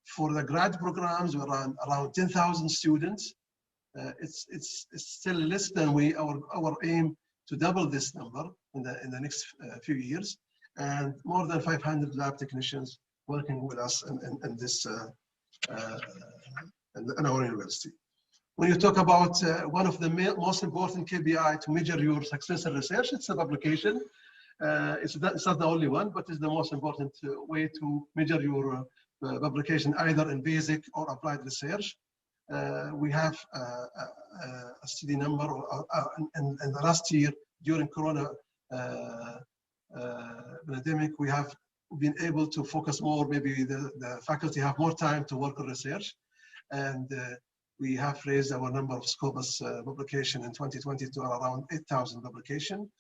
For the grad programs, we're around 10,000 students. It's still less than our aim to double this number in the next few years, and more than 500 lab technicians working with us in this in our university. When you talk about one of the most important KPI to measure your success in research, it's the publication. It's not the only one, but it's the most important way to measure your publication, either in basic or applied research. We have a steady number in the last year during Corona pandemic. We have been able to focus more. Maybe the faculty have more time to work on research, and we have raised our number of Scopus publication in 2020 to around 8,000 publication,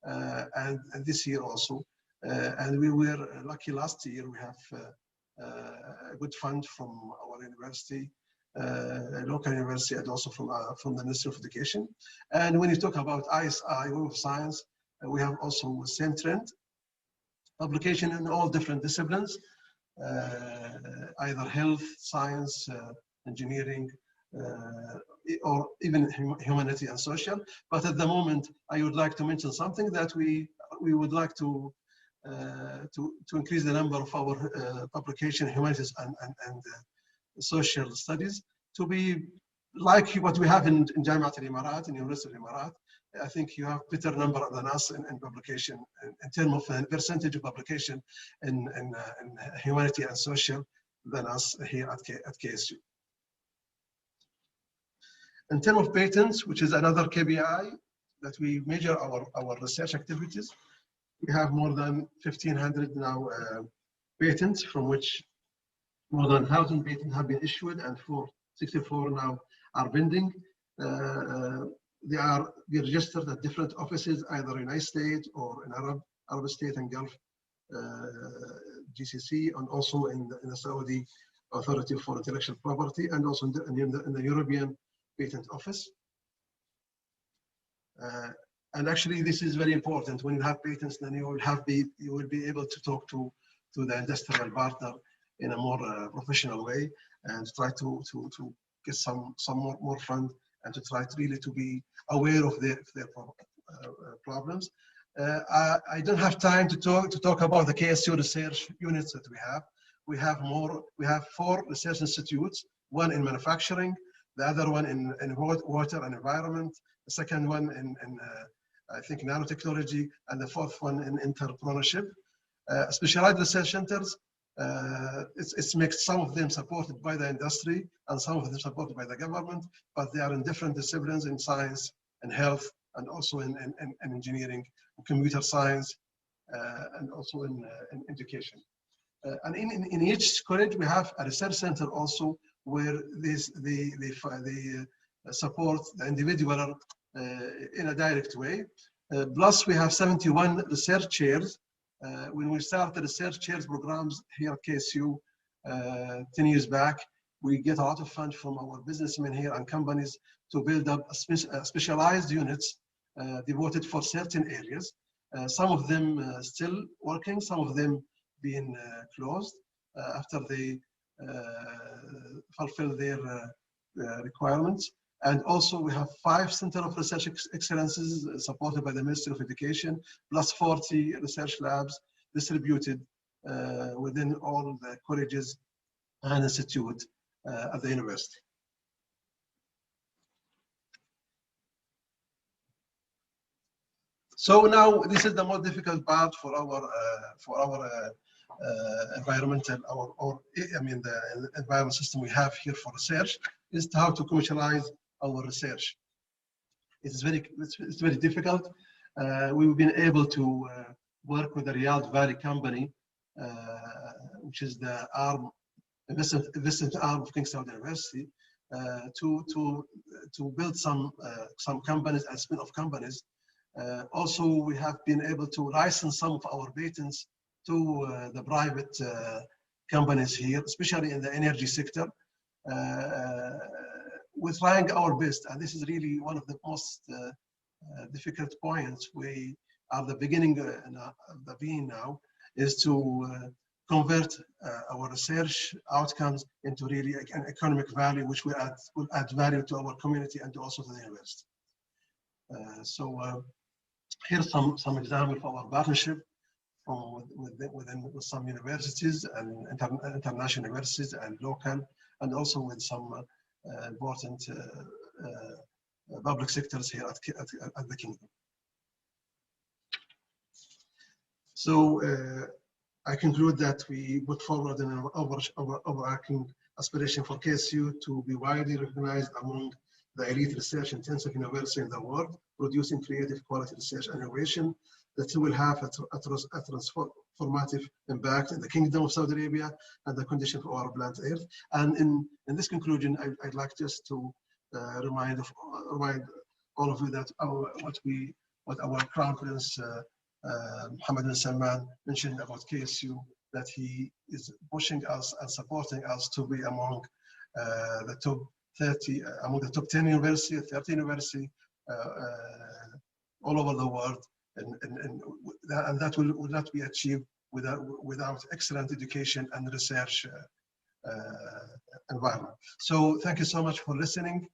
and this year also. And we were lucky last year. We have a good fund from our university, a local university, and also from the Ministry of Education. And when you talk about ISI, Web of Science, we have also the same trend. Publication in all different disciplines, either health, science, engineering, or even humanity and social. But at the moment, I would like to mention something that we would like to increase the number of our publication in humanities and social studies to be like what we have in Jamiat al-Imarat, in University of Imarat. I think you have better number than us in publication in terms of percentage of publication in humanity and social than us here at KSU. In terms of patents, which is another KPI that we measure our research activities, we have more than 1,500 now patents, from which more than 1,000 patents have been issued, and 64 now are pending. They are registered at different offices, either in United States or in Arab State and Gulf GCC, and also in the Saudi Authority for Intellectual Property, and also in the European Patent Office. And actually, this is very important. When you have patents, then you will be able to talk to the industrial partner in a more professional way, and try to get some more fund, and to try to really to be aware of their problems. I don't have time to talk about the KSU research units that we have. We have 4 research institutes, one in manufacturing, the other one in water and environment, the second one in I think nanotechnology, and the 4th one in entrepreneurship. Specialized research centers, it's mixed. Some of them supported by the industry and some of them supported by the government, but they are in different disciplines, in science and health, and also in engineering, computer science, and also in education. And in each college we have a research center also, where they support the individual in a direct way. Plus we have 71 research chairs. When we started the research chairs programs here at KSU 10 years back, we get a lot of funds from our businessmen here and companies to build up specialized units devoted for certain areas. Some of them still working, some of them being closed after they fulfill their requirements. And also we have 5 Center of Research Excellences supported by the Ministry of Education, plus 40 research labs distributed within all the colleges and institutes at the university. So now this is the most difficult part for our environmental, the environment system we have here for research, is how to commercialize our research. It's very difficult. We've been able to work with the Riyadh Valley company, which is the investment arm of King Saud University, to build some companies and spin-off companies. Also, we have been able to license some of our patents to the private companies here, especially in the energy sector. We're trying our best, and this is really one of the most difficult points. We are the beginning of the being now, is to convert our research outcomes into really an economic value, which will add value to our community and also to the university. Here's some example of our partnership with some universities and international universities and local, and also with some important public sectors here at the Kingdom. So I conclude that we put forward an overarching aspiration for KSU to be widely recognized among the elite research-intensive university in the world, producing creative quality research and innovation that will have a transformative impact in the Kingdom of Saudi Arabia and the condition for our planet Earth. And in this conclusion, I'd like just to remind all of you that what our Crown Prince Mohammed bin Salman mentioned about KSU, that he is pushing us and supporting us to be among the top 30, among the top 10 university, 30 university all over the world, and that will not be achieved without excellent education and research environment. So thank you so much for listening.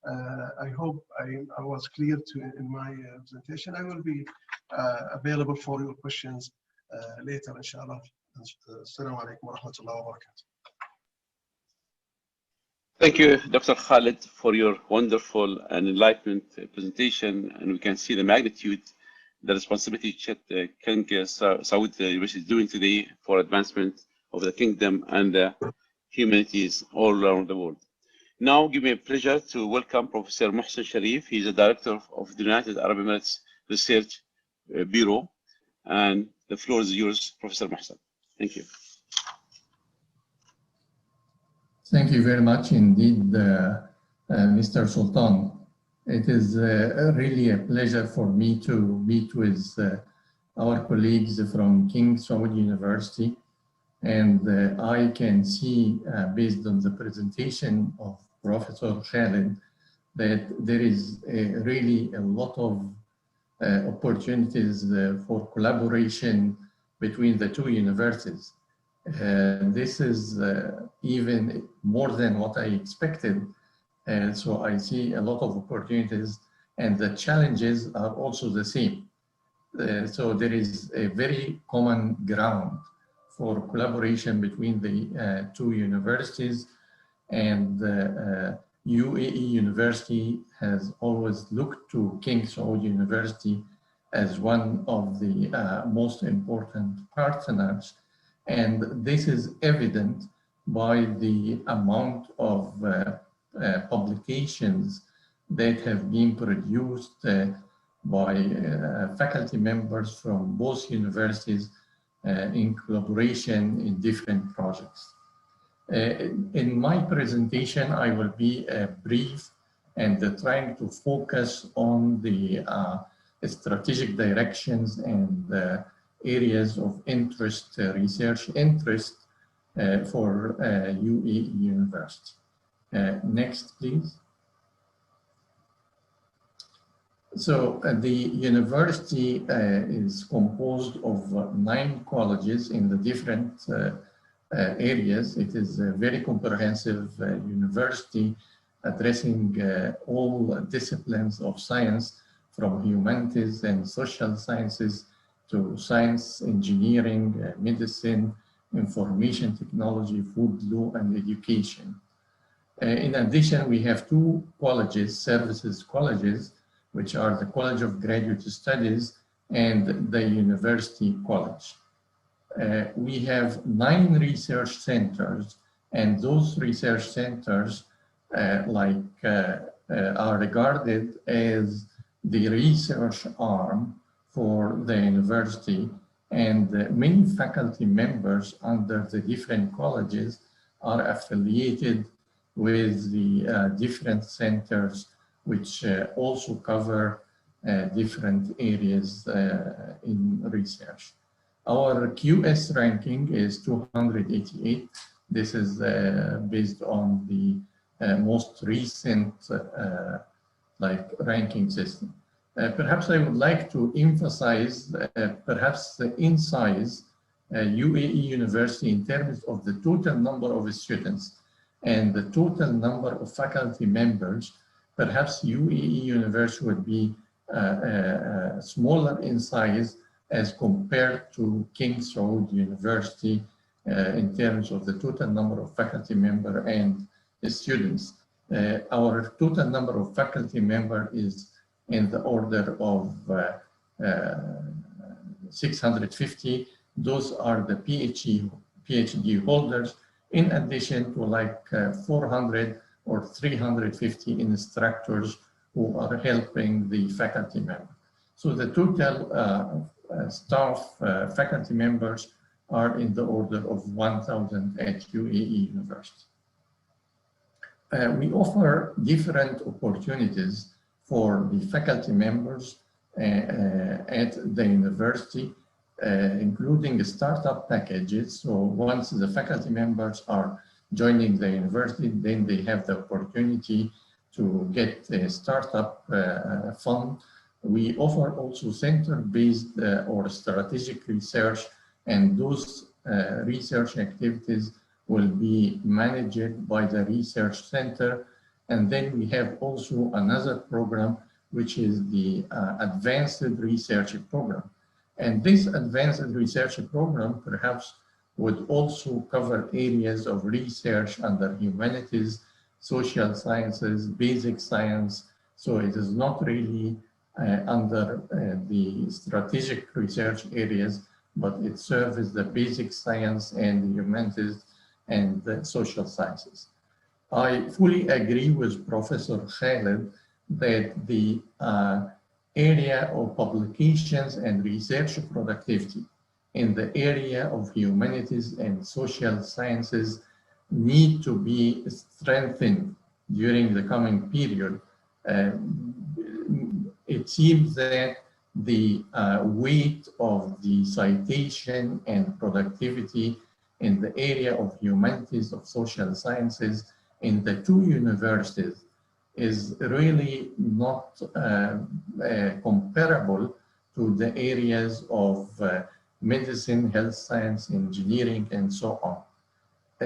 I hope I was clear in my presentation. I will be available for your questions later, inshallah. Assalamu alaikum wa rahmatullahi wa barakatuh. Thank you, Dr. Khalid, for your wonderful and enlightened presentation. And we can see the magnitude, the responsibility King Saud University is doing today for advancement of the Kingdom and the humanities all around the world. Now, give me a pleasure to welcome Professor Mohsen Sharif. He's the director of the United Arab Emirates Research Bureau. And the floor is yours, Professor Mohsen. Thank you. Thank you very much indeed, Mr. Sultan. It is really a pleasure for me to meet with our colleagues from King Saud University. And I can see, based on the presentation of Professor Khalid, that there is really a lot of opportunities for collaboration between the two universities. This is even more than what I expected. So I see a lot of opportunities, and the challenges are also the same. So there is a very common ground for collaboration between the two universities, and UAE University has always looked to King Saud University as one of the most important partners. And this is evident by the amount of publications that have been produced by faculty members from both universities in collaboration in different projects. In my presentation, I will be brief and trying to focus on the strategic directions and areas of interest, research interest for UAE University. Next, please. So the university is composed of 9 colleges in the different areas. It is a very comprehensive university addressing all disciplines of science, from humanities and social sciences to science, engineering, medicine, information technology, food law, and education. In addition, we have 2 colleges, services colleges, which are the College of Graduate Studies and the University College. We have 9 research centers, and those research centers are regarded as the research arm for the university, and many faculty members under the different colleges are affiliated with the different centers, which also cover different areas in research. Our QS ranking is 288. This is based on the most recent ranking system. Perhaps I would like to emphasize perhaps the insights UAE university in terms of the total number of students and the total number of faculty members, perhaps UAE university would be smaller in size as compared to King Saud University in terms of the total number of faculty member and students. Our total number of faculty member is in the order of 650. Those are the PhD holders, in addition to like 400 or 350 instructors who are helping the faculty member. So the total staff faculty members are in the order of 1,000 at UAE University. We offer different opportunities for the faculty members at the university, including startup packages. So once the faculty members are joining the university, then they have the opportunity to get a startup fund. We offer also center-based or strategic research, and those research activities will be managed by the research center. And then we have also another program, which is the advanced research program. And this advanced research program perhaps would also cover areas of research under humanities, social sciences, basic science. So it is not really under the strategic research areas, but it serves the basic science and the humanities and the social sciences. I fully agree with Professor Khalid that the area of publications and research productivity in the area of humanities and social sciences need to be strengthened during the coming period. It seems that the weight of the citation and productivity in the area of humanities, of social sciences in the two universities is really not comparable to the areas of medicine, health science, engineering, and so on.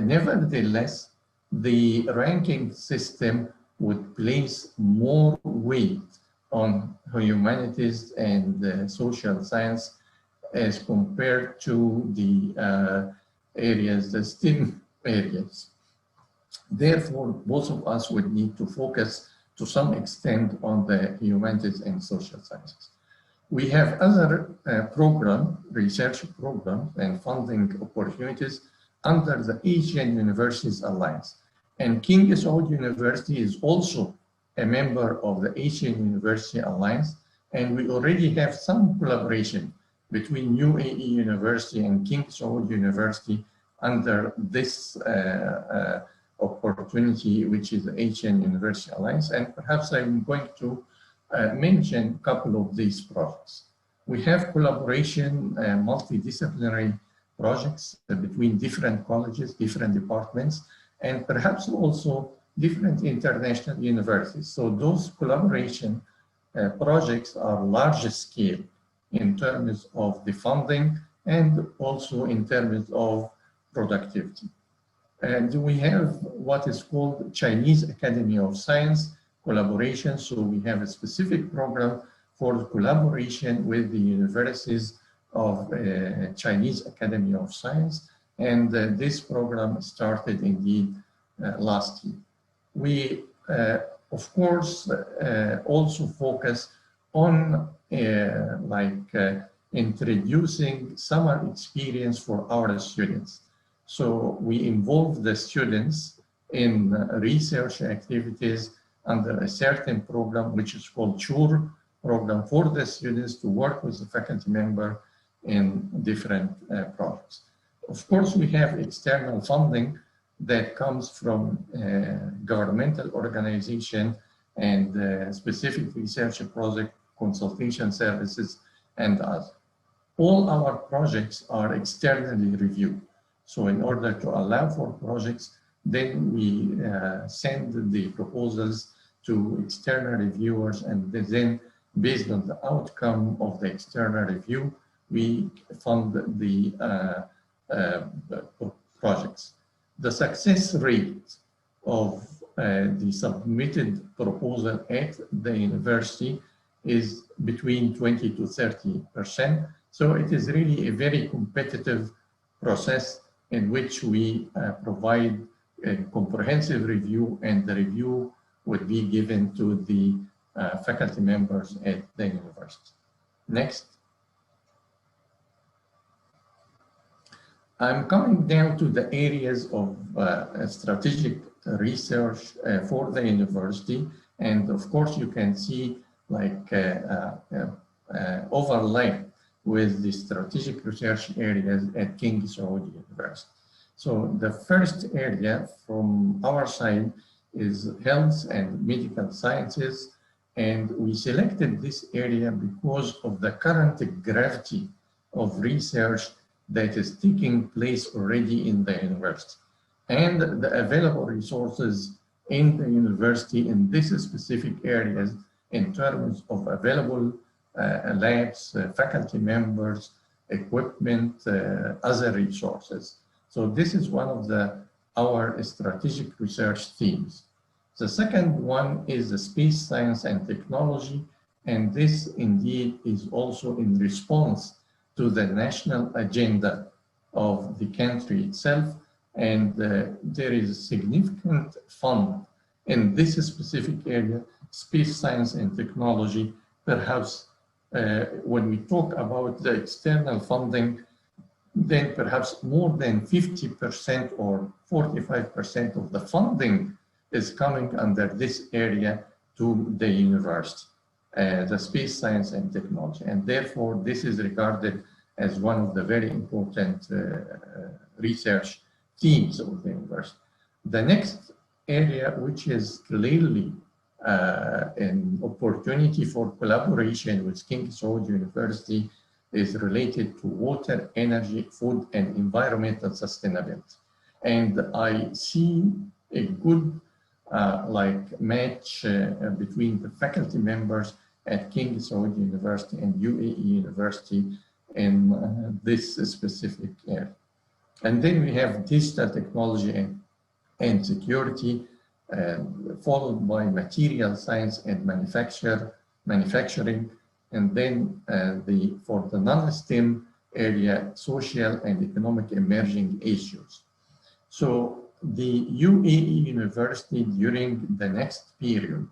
Nevertheless, the ranking system would place more weight on humanities and social science as compared to the areas, the STEM areas. Therefore, both of us would need to focus to some extent on the humanities and social sciences. We have other research programs and funding opportunities under the Asian Universities Alliance. And King Saud University is also a member of the Asian University Alliance, and we already have some collaboration between UAE University and King Saud University under this opportunity, which is the Asian University Alliance. And perhaps I'm going to mention a couple of these projects. We have collaboration, multidisciplinary projects between different colleges, different departments, and perhaps also different international universities. So those collaboration projects are large scale in terms of the funding and also in terms of productivity. And we have what is called Chinese Academy of Science collaboration. So we have a specific program for collaboration with the universities of Chinese Academy of Science. And this program started indeed last year. We, of course, also focus on introducing summer experience for our students. So we involve the students in research activities under a certain program, which is called SURE program, for the students to work with the faculty member in different projects. Of course, we have external funding that comes from governmental organization and specific research project, consultation services, and others. All our projects are externally reviewed. So in order to allow for projects, then we send the proposals to external reviewers, and then based on the outcome of the external review, we fund the projects. The success rate of the submitted proposal at the university is between 20 to 30%. So it is really a very competitive process in which we provide a comprehensive review, and the review would be given to the faculty members at the university. Next. I'm coming down to the areas of strategic research for the university, and of course you can see like overlap with the strategic research areas at King Saud University. So the first area from our side is health and medical sciences, and we selected this area because of the current gravity of research that is taking place already in the university, and the available resources in the university in these specific areas in terms of available labs, faculty members, equipment, other resources. So this is one of our strategic research themes. The second one is the space science and technology, and this indeed is also in response to the national agenda of the country itself, and there is significant fund in this specific area, space science and technology. Perhaps when we talk about the external funding, then perhaps more than 50% or 45% of the funding is coming under this area to the university, the space science and technology. And therefore, this is regarded as one of the very important research themes of the university. The next area, which is clearly an opportunity for collaboration with King Saud University, is related to water, energy, food, and environmental sustainability. And I see a good match between the faculty members at King Saud University and UAE University in this specific area. And then we have digital technology and security, followed by material science and manufacturing, and then for the non-STEM area, social and economic emerging issues. So the UAE University during the next period,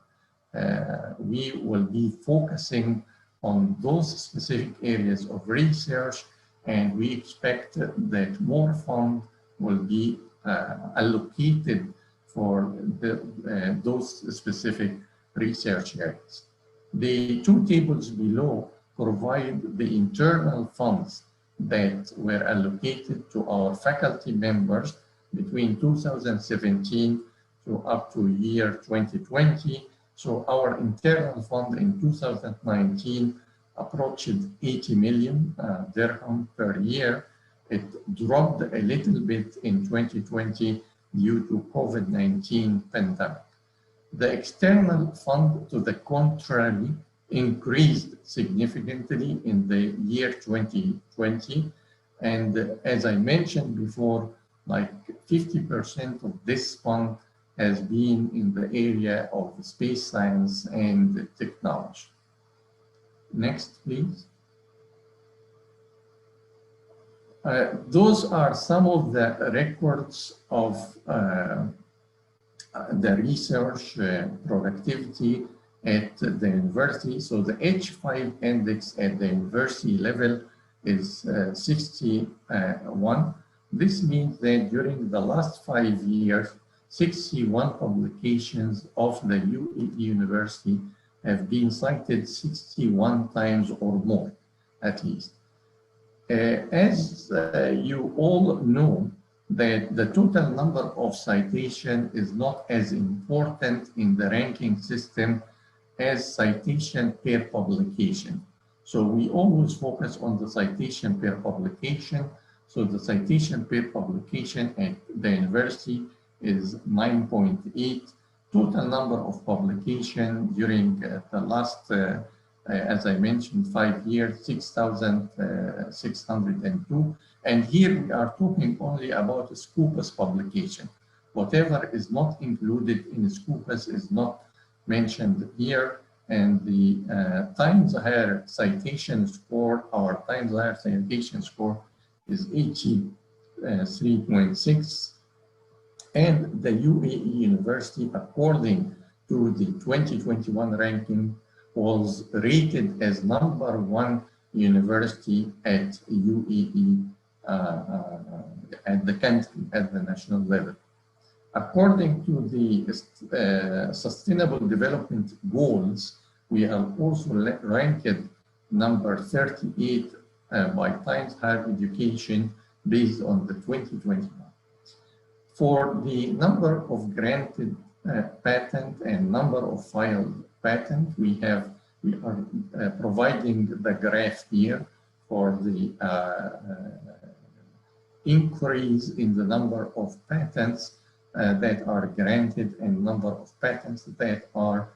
we will be focusing on those specific areas of research, and we expect that more funds will be allocated for those specific research areas. The two tables below provide the internal funds that were allocated to our faculty members between 2017 to up to year 2020. So our internal fund in 2019 approached 80 million dirham per year. It dropped a little bit in 2020 due to COVID-19 pandemic. The external fund, to the contrary, increased significantly in the year 2020. And as I mentioned before, like 50% of this fund has been in the area of space science and technology. Next, please. Those are some of the records of the research productivity at the university. So the H5 index at the university level is 61. This means that during the last 5 years, 61 publications of the UAE University have been cited 61 times or more, at least. As you all know, that the total number of citation is not as important in the ranking system as citation per publication. So we always focus on the citation per publication. So the citation per publication at the university is 9.8. Total number of publication during the last as I mentioned, 5 years, 6,602. And here we are talking only about a Scopus publication. Whatever is not included in Scopus is not mentioned here. And the Times Higher citation score, our Times Higher citation score is 83.6. And the UAE University, according to the 2021 ranking, was rated as #1 university at UAE, at the country, at the national level. According to the Sustainable Development Goals, we are also ranked number 38 by Times Higher Education based on the 2021. For the number of granted patent and number of filed patent, we are providing the graph here for the increase in the number of patents that are granted and number of patents that are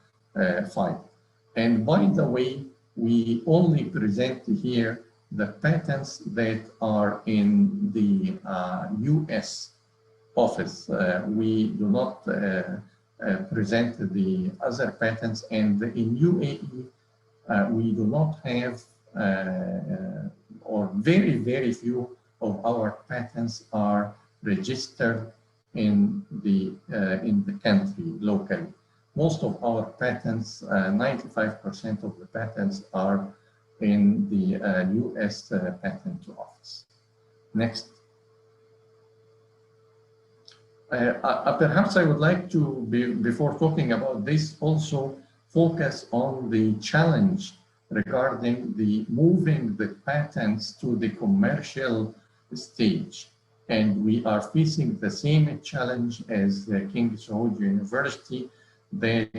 filed. And by the way, we only present here the patents that are in the US office. We do not present the other patents, and in UAE, we do not have, or very few of our patents are registered in the country locally. Most of our patents, 95% of the patents are in the US Patent Office. Next. Perhaps I would like to, before talking about this, also focus on the challenge regarding the moving the patents to the commercial stage. And we are facing the same challenge as King Saud University, that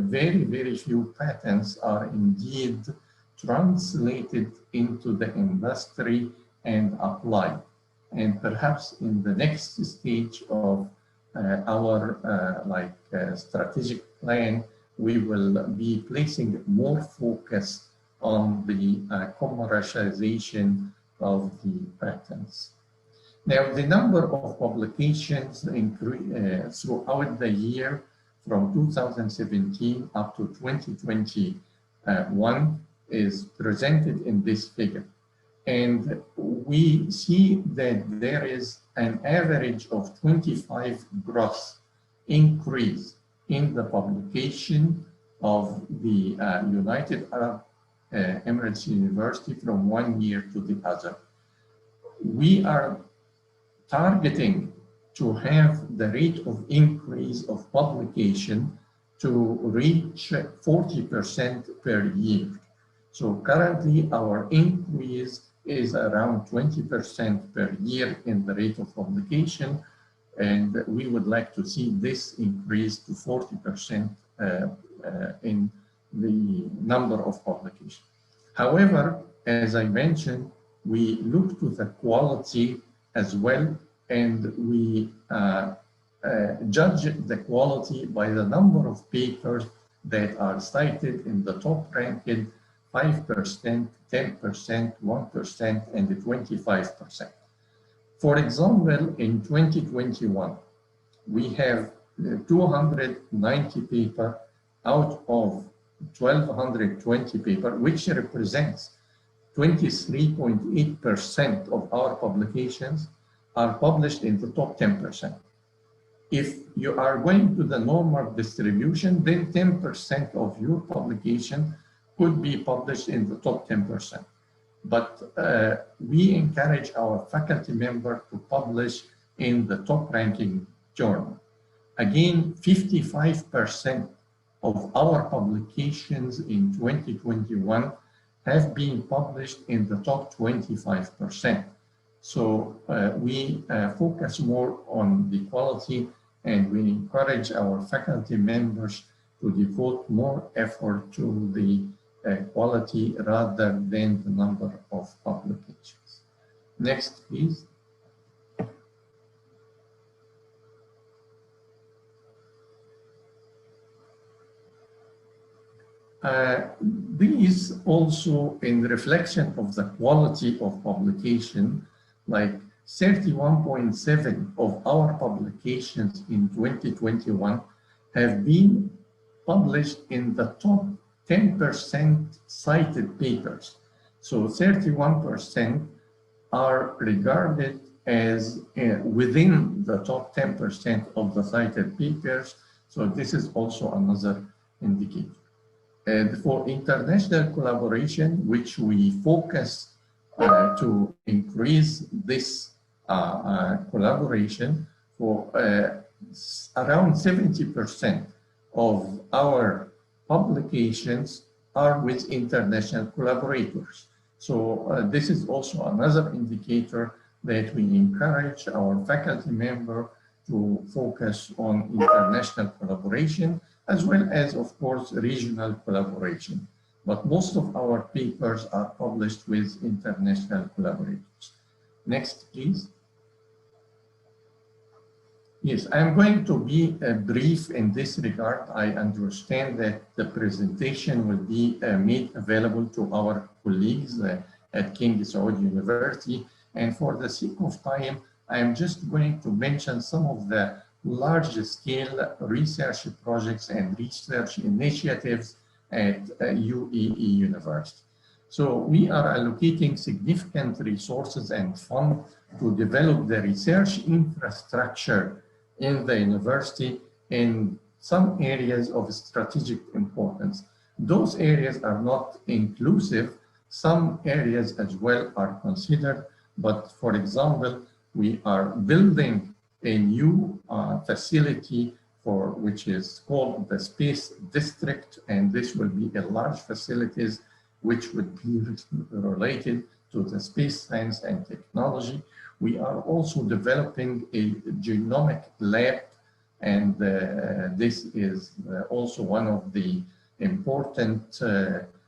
very few patents are indeed translated into the industry and applied. And perhaps in the next stage of our strategic plan, we will be placing more focus on the commercialization of the patents. Now, the number of publications throughout the year from 2017 up to 2021 is presented in this figure. And we see that there is an average of 25 gross increase in the publication of the United Arab Emirates University from one year to the other. We are targeting to have the rate of increase of publication to reach 40% per year. So currently our increase is around 20% per year in the rate of publication, and we would like to see this increase to 40% in the number of publications. However, as I mentioned, we look to the quality as well, and we judge the quality by the number of papers that are cited in the top ranked 5%, 10%, 1%, and 25%. For example, in 2021, we have 290 papers out of 1,220 papers, which represents 23.8% of our publications are published in the top 10%. If you are going to the normal distribution, then 10% of your publication could be published in the top 10%. But we encourage our faculty members to publish in the top ranking journal. Again, 55% of our publications in 2021 have been published in the top 25%. So we focus more on the quality, and we encourage our faculty members to devote more effort to the quality rather than the number of publications. Next, please. these also in reflection of the quality of publication, like 31.7 of our publications in 2021 have been published in the top 10% cited papers. So 31% are regarded as within the top 10% of the cited papers. So this is also another indicator. And for international collaboration, which we focus to increase this collaboration, for around 70% of our publications are with international collaborators. So this is also another indicator that we encourage our faculty member to focus on international collaboration, as well as, of course, regional collaboration. But most of our papers are published with international collaborators. Next, please. Yes, I'm going to be brief in this regard. I understand that the presentation will be made available to our colleagues at King Saud University. And for the sake of time, I'm just going to mention some of the large-scale research projects and research initiatives at UAE University. So we are allocating significant resources and funds to develop the research infrastructure in the university in some areas of strategic importance. Those areas are not inclusive. Some areas as well are considered, but for example, we are building a new facility for which is called the Space District, and this will be a large facilities which would be related to the space science and technology. We are also developing a genomic lab, and this is also one of the important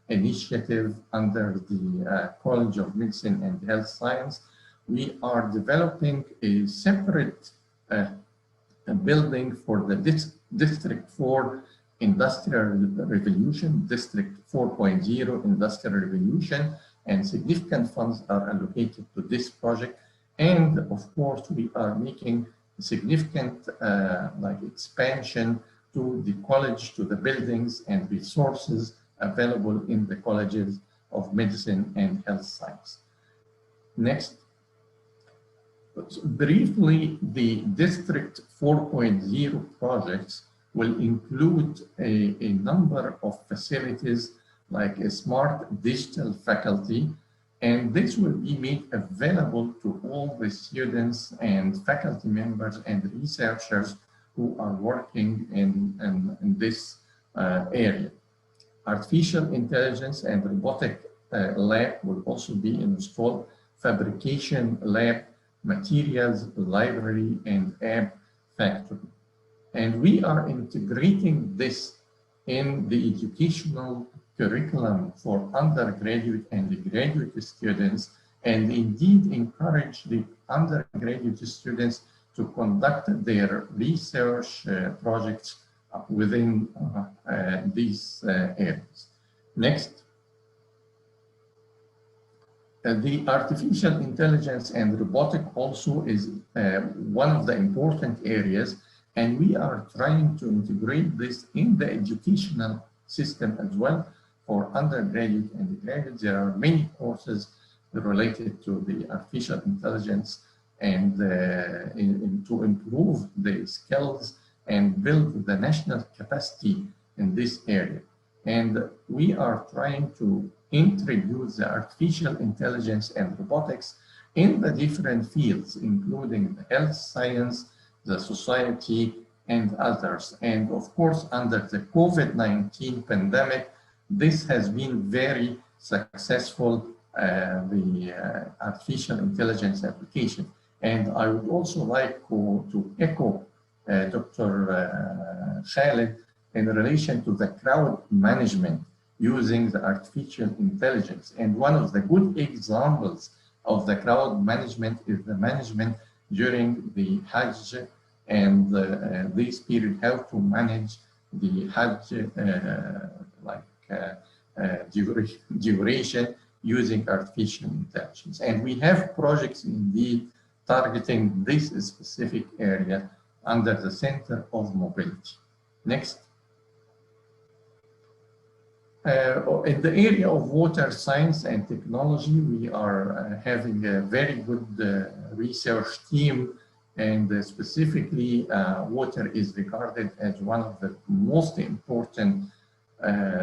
initiatives under the College of Medicine and Health Science. We are developing a separate building for the District 4 Industrial Revolution, District 4.0 Industrial Revolution, and significant funds are allocated to this project. And of course, we are making significant expansion to the college, to the buildings and resources available in the colleges of medicine and health science. Next. Briefly, the District 4.0 projects will include a number of facilities like a smart digital faculty, and this will be made available to all the students and faculty members and researchers who are working in this area. Artificial intelligence and robotic lab will also be installed, fabrication lab, materials library, and app factory. And we are integrating this in the educational curriculum for undergraduate and graduate students, and indeed encourage the undergraduate students to conduct their research projects within these areas. Next. The artificial intelligence and robotic also is one of the important areas, and we are trying to integrate this in the educational system as well for undergraduate and graduate. There are many courses related to the artificial intelligence and to improve the skills and build the national capacity in this area. And we are trying to introduce the artificial intelligence and robotics in the different fields, including the health science, the society, and others. And of course, under the COVID-19 pandemic, this has been very successful, the artificial intelligence application. And I would also like to echo Dr. Khalid in relation to the crowd management using the artificial intelligence. And one of the good examples of the crowd management is the management during the Hajj and this period, how to manage the Hajj duration using artificial intelligence. And we have projects indeed targeting this specific area under the Center of Mobility. Next. In the area of water science and technology, we are having a very good research team, and specifically water is regarded as one of the most important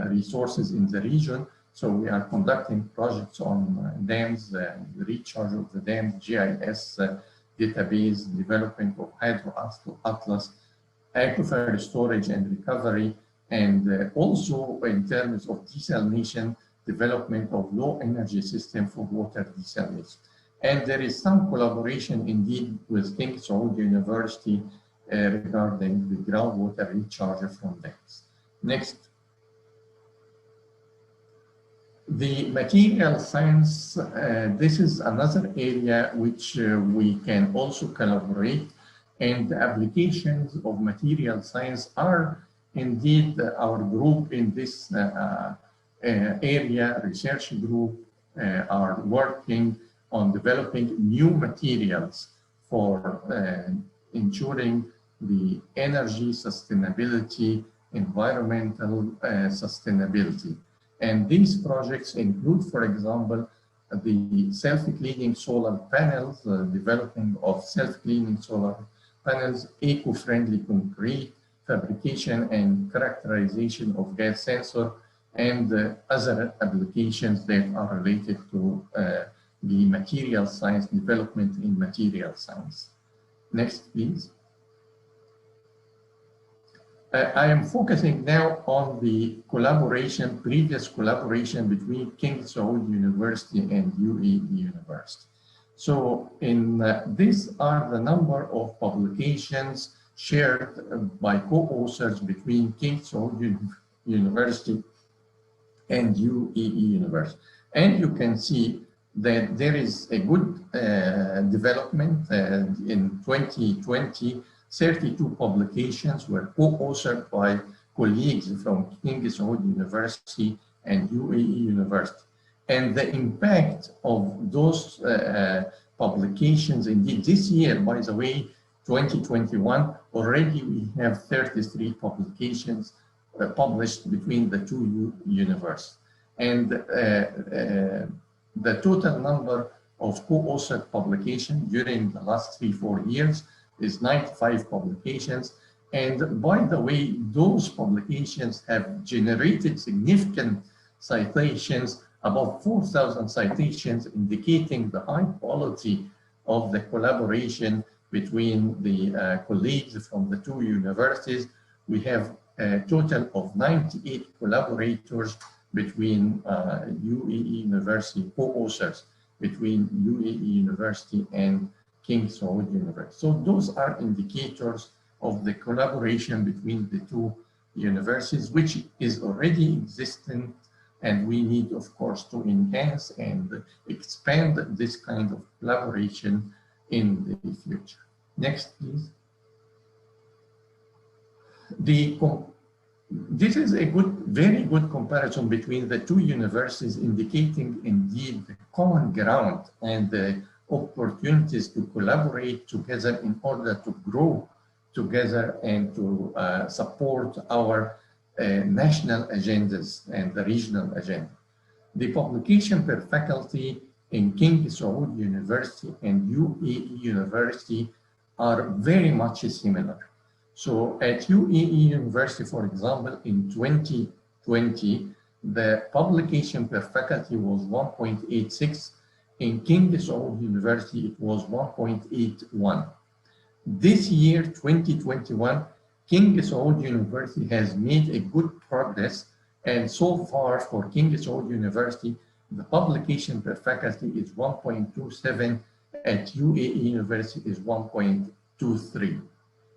resources in the region. So we are conducting projects on dams, the recharge of the dams, GIS database, development of hydro atlas, aquifer storage and recovery, and also in terms of desalination, development of low energy system for water desalination. And there is some collaboration indeed with Ksu University regarding the groundwater recharge from dams. Next. The material science, this is another area which we can also collaborate, and the applications of material science are indeed our group in this area, research group, are working on developing new materials for ensuring the energy sustainability, environmental sustainability. And these projects include, for example, the self-cleaning solar panels, developing of self-cleaning solar panels, eco-friendly concrete, fabrication and characterization of gas sensor, and other applications that are related to the material science, development in material science. Next, please. I am focusing now on the collaboration, previous collaboration between King Saud University and UAE University. So in these are the number of publications shared by co-authors between King Saud University and UAE University. And you can see that there is a good development in 2020. 32 publications were co-authored by colleagues from King Saud University and UAE University. And the impact of those publications, indeed this year, by the way, 2021, already we have 33 publications published between the two universities. And the total number of co-authored publications during the last 3-4 years is 95 publications. And by the way, those publications have generated significant citations, about 4,000 citations, indicating the high quality of the collaboration between the colleagues from the two universities. We have a total of 98 collaborators between UAE University, co-authors between UAE University and King Saud University. So those are indicators of the collaboration between the two universities, which is already existent, and we need, of course, to enhance and expand this kind of collaboration in the future. Next, please. This is a very good comparison between the two universities, indicating indeed the common ground and the opportunities to collaborate together in order to grow together and to support our national agendas and the regional agenda. The publication per faculty in King Saud University and UAE University are very much similar. So at UAE University, for example, in 2020, the publication per faculty was 1.86. In King Saud University, it was 1.81. This year, 2021, King Saud University has made a good progress, and so far for King Saud University, the publication per faculty is 1.27, at UAE University is 1.23.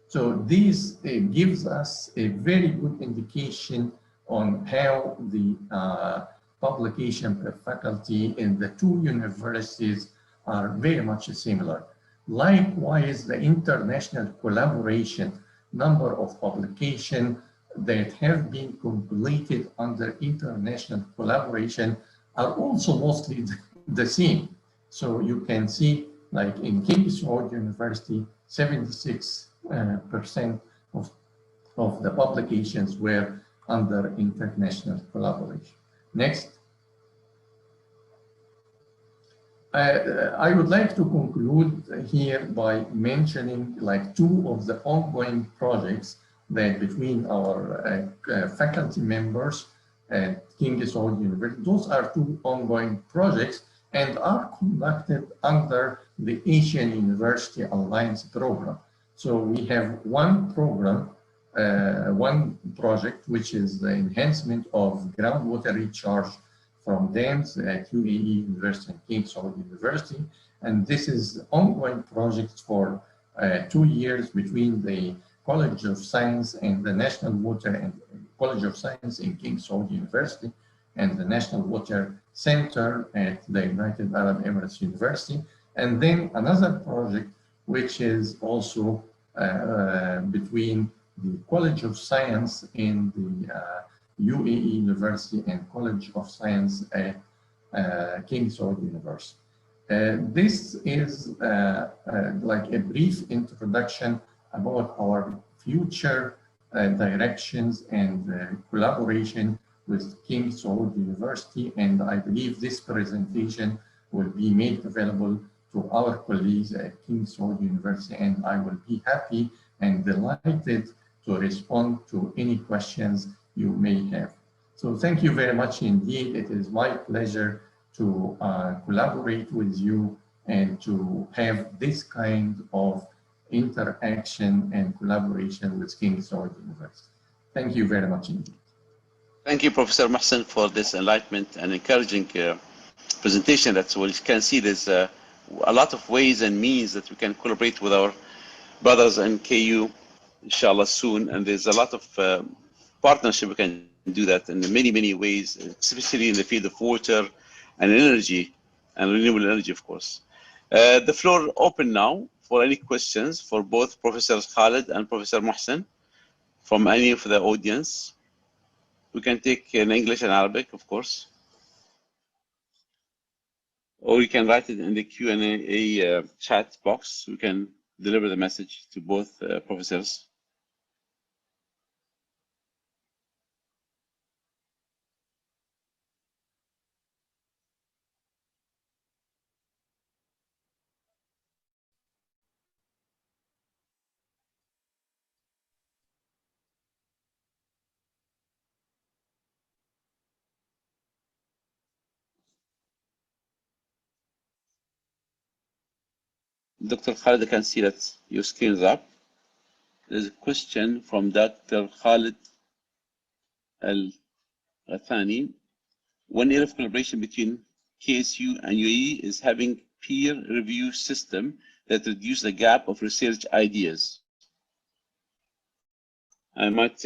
So this gives us a very good indication on how the publication per faculty in the two universities are very much similar. Likewise, the international collaboration, number of publication that have been completed under international collaboration are also mostly the same. So you can see, like in Ksu University, 76% of the publications were under international collaboration. Next. I would like to conclude here by mentioning like two of the ongoing projects that between our faculty members at Ksu University. Those are two ongoing projects and are conducted under the Asian University Alliance program. So we have one program, one project, which is the enhancement of groundwater recharge from dams at UAE University and Ksu University. And this is ongoing project for 2 years between the College of Science and the National Water and College of Science in Ksu University and the National Water Center at the United Arab Emirates University. And then another project, which is also between the College of Science in the UAE University and College of Science at Ksu University. This is like a brief introduction about our future directions and collaboration with Ksu University, and I believe this presentation will be made available to our colleagues at Ksu University, and I will be happy and delighted to respond to any questions you may have. So thank you very much indeed. It is my pleasure to collaborate with you and to have this kind of interaction and collaboration with Ksu University. Thank you very much indeed. Thank you, Professor Mohsen, for this enlightenment and encouraging presentation. That's what you can see. There's a lot of ways and means that we can collaborate with our brothers in KU, inshallah, soon. And there's a lot of partnership. We can do that in many, many ways, especially in the field of water and energy and renewable energy, of course. The floor open now for any questions for both Professor Khalid and Professor Mohsen from any of the audience. We can take in English and Arabic, of course. Or you can write it in the Q&A chat box. We can deliver the message to both professors. Dr. Khalid, I can see that your screen is up. There's a question from Dr. Khalid Al-Ghathani. One area of collaboration between KSU and UAE is having peer review system that reduce the gap of research ideas. I might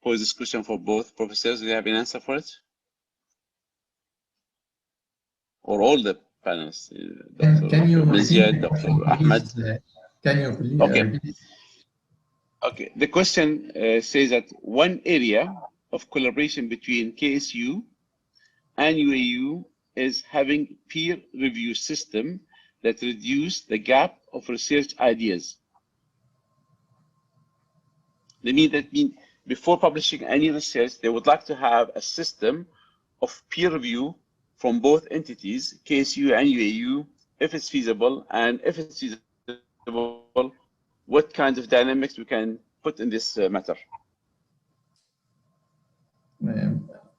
pose this question for both professors. Do you have an answer for it? Or all the panelists? Can you Mizyad, Dr. Ahmed? Can you please? Okay. Okay. The question says that one area of collaboration between KSU and UAE is having peer review system that reduce the gap of research ideas. They mean that before publishing any research, they would like to have a system of peer review from both entities, KSU and UAE, if it's feasible, and if it's feasible, what kind of dynamics we can put in this matter.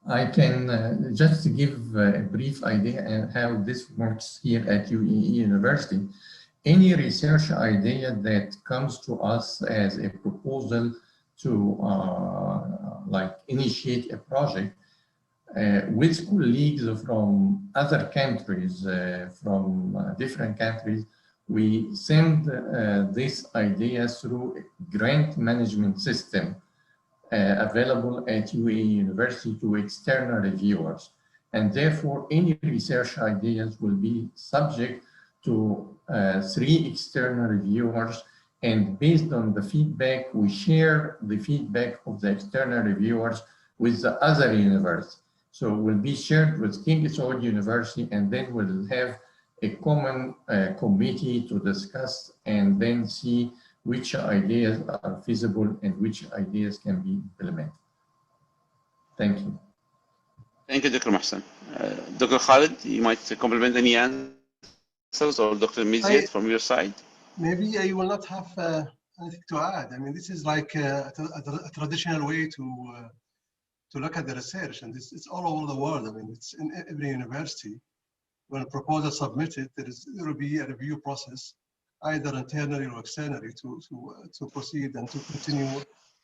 I can just give a brief idea on how this works here at UAE University. Any research idea that comes to us as a proposal to like initiate a project with colleagues from other countries, from different countries, we send this idea through a grant management system available at UAE University to external reviewers. And therefore, any research ideas will be subject to 3 external reviewers And based on the feedback, we share the feedback of the external reviewers with the other universities. So it will be shared with King Saud University, and then we'll have a common committee to discuss and then see which ideas are feasible and which ideas can be implemented. Thank you. Thank you, Dr. Mohsen. Dr. Khalid, you might complement any answers, or Dr. Mizyed from your side? Maybe I will not have anything to add. I mean, this is like a traditional way to look at the research, and it's all over the world. I mean, it's in every university. When a proposal is submitted, there will be a review process, either internally or externally, to proceed and to continue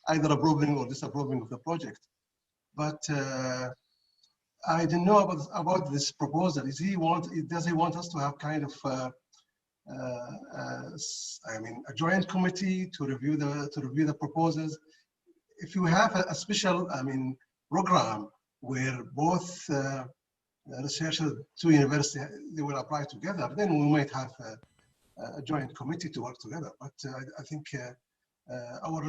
either approving or disapproving of the project. But I don't know about this proposal. Does he want us to have kind of a joint committee to review the proposals? If you have a special, program where both researchers to university, they will apply together, then we might have a joint committee to work together. But I think our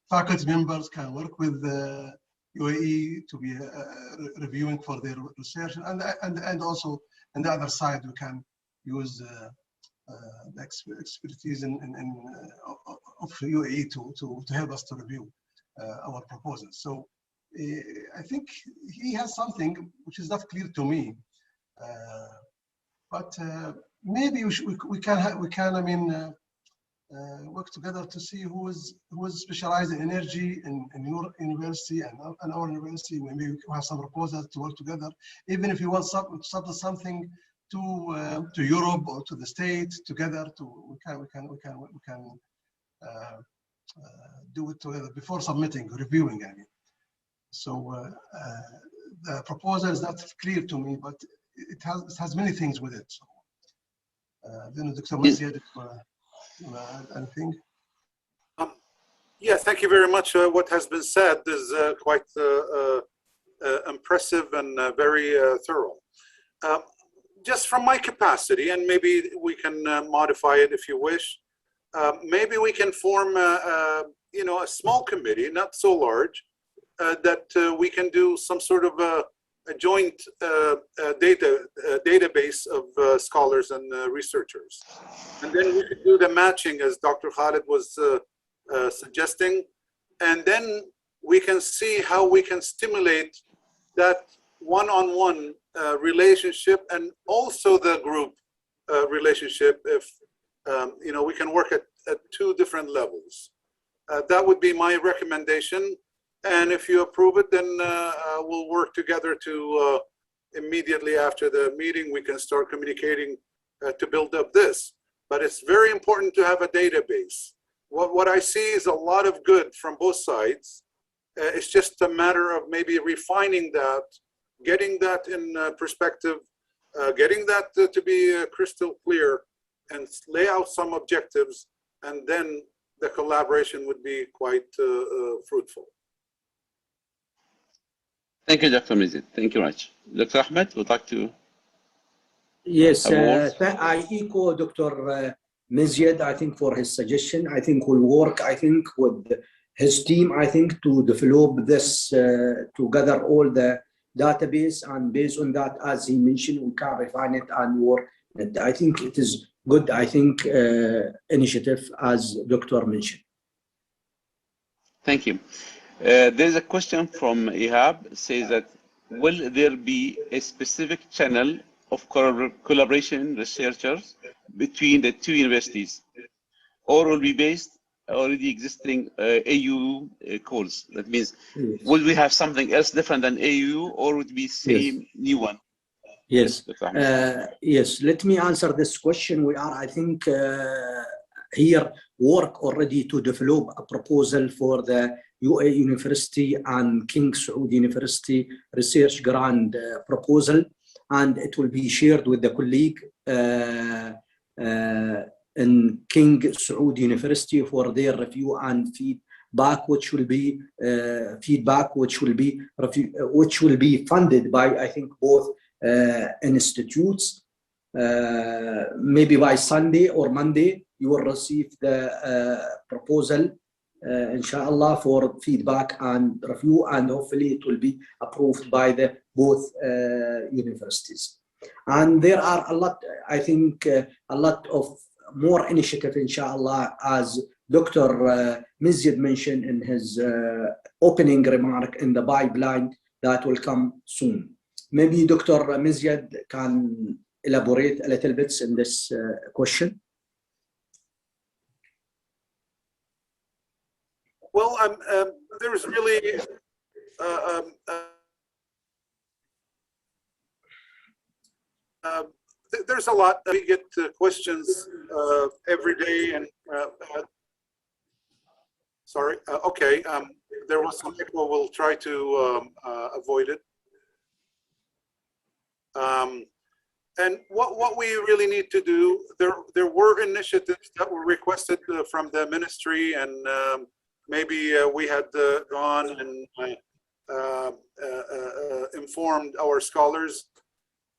faculty members can work with UAE to be reviewing for their research, and also on the other side we can use the expertise of UAE to help us to review our proposals. So I think he has something which is not clear to me, but maybe we can work together to see who is specialized in energy in your university and our university. Maybe we can have some proposals to work together, even if you want something to Europe or to the States together. We can do it together before submitting, reviewing. So the proposal is not clear to me, but it has many things with it. So then Dr. Mahdi, anything? Yeah, thank you very much. What has been said is quite impressive and very thorough. Just from my capacity, and maybe we can modify it if you wish, maybe we can form a small committee, not so large, that we can do some sort of a joint database of scholars and researchers. And then we could do the matching, as Dr. Khalid was suggesting. And then we can see how we can stimulate that one-on-one relationship, and also the group relationship, if we can work at two different levels. That would be my recommendation. And if you approve it, then we'll work together to immediately after the meeting, we can start communicating to build up this. But it's very important to have a database. What I see is a lot of good from both sides. It's just a matter of maybe refining that, getting that in perspective, getting that to be crystal clear, and lay out some objectives, and then the collaboration would be quite fruitful. Thank you, Dr. Mizid. Thank you much. Dr. Ahmed, would like to? Yes, I echo Dr. Mizyed, I think, for his suggestion. I think we'll work, with his team, to develop this, to gather all the database, and based on that, as he mentioned, we can refine it and work. I think it is good, initiative, as Dr. mentioned. Thank you. There's a question from Ihab, says that, will there be a specific channel of collaboration researchers between the two universities, or will be based already existing AU calls? That means, yes. Will we have something else different than AU, or would it be same, yes, new one? Yes. Yes. Let me answer this question. We are, here work already to develop a proposal for the UAE University and King Saud University research grant proposal, and it will be shared with the colleague in King Saud University for their review and feedback, which will be funded by both institutes. Maybe by Sunday or Monday you will receive the proposal, inshallah, for feedback and review, and hopefully it will be approved by the both universities. And there are a lot, I think, a lot of more initiative, inshallah, as Dr. Mizyad mentioned in his opening remark in the pipeline that will come soon. Maybe Dr. Mizyad can elaborate a little bit in this question. Well, there's really there's a lot. We get questions every day, and sorry. Okay, there was some echo. We'll try to avoid it. And what we really need to do, there were initiatives that were requested from the ministry, and maybe we had gone and informed our scholars,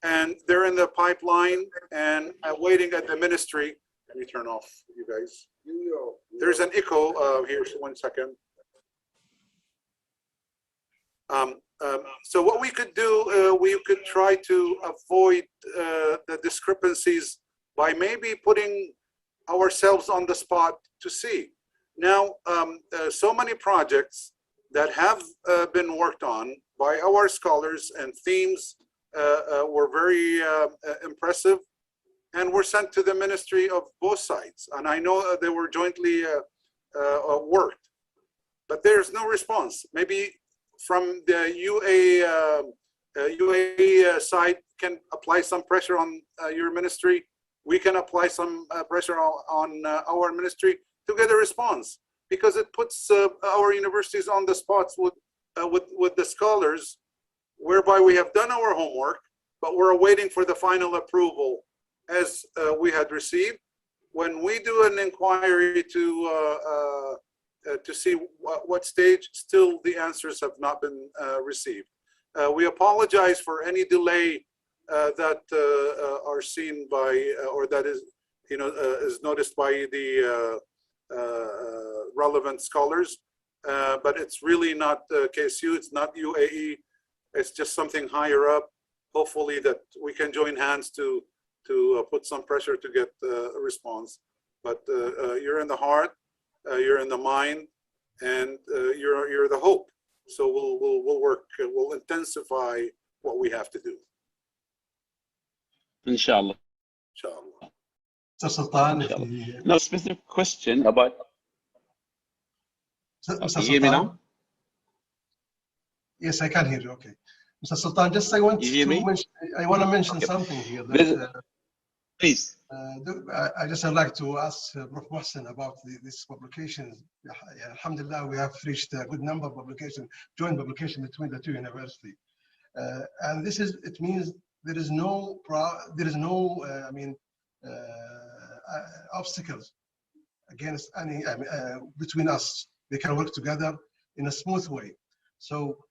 and they're in the pipeline and waiting at the ministry. Let me turn off you guys. There's an echo here. 1 second. So what we could do, we could try to avoid the discrepancies by maybe putting ourselves on the spot to see. Now, so many projects that have been worked on by our scholars, and themes were very impressive, and were sent to the ministry of both sides. And I know they were jointly worked, but there's no response. Maybe from the UAE side can apply some pressure on your ministry. We can apply some pressure on our ministry to get a response, because it puts our universities on the spots with the scholars, whereby we have done our homework, but we're waiting for the final approval as we had received. When we do an inquiry to see what stage, still the answers have not been received. We apologize for any delay that are seen by, or that is, is noticed by the relevant scholars, but it's really not Ksu, it's not UAE, it's just something higher up. Hopefully that we can join hands to put some pressure to get a response. But you're in the heart, you're in the mind, and you're the hope. So we'll work, we'll intensify what we have to do. Inshallah. Inshallah. Mr. Sultan, no specific question about. Mr. You hear me now? Yes, I can hear you. Okay, Mr. Sultan, just I want to mention something here. That, please. I just would like to ask Prof. Mohsen about this publication. Alhamdulillah, we have reached a good number of publications, joint publication between the two universities, and this is, it means there is no obstacles against any between us. They can work together in a smooth way. So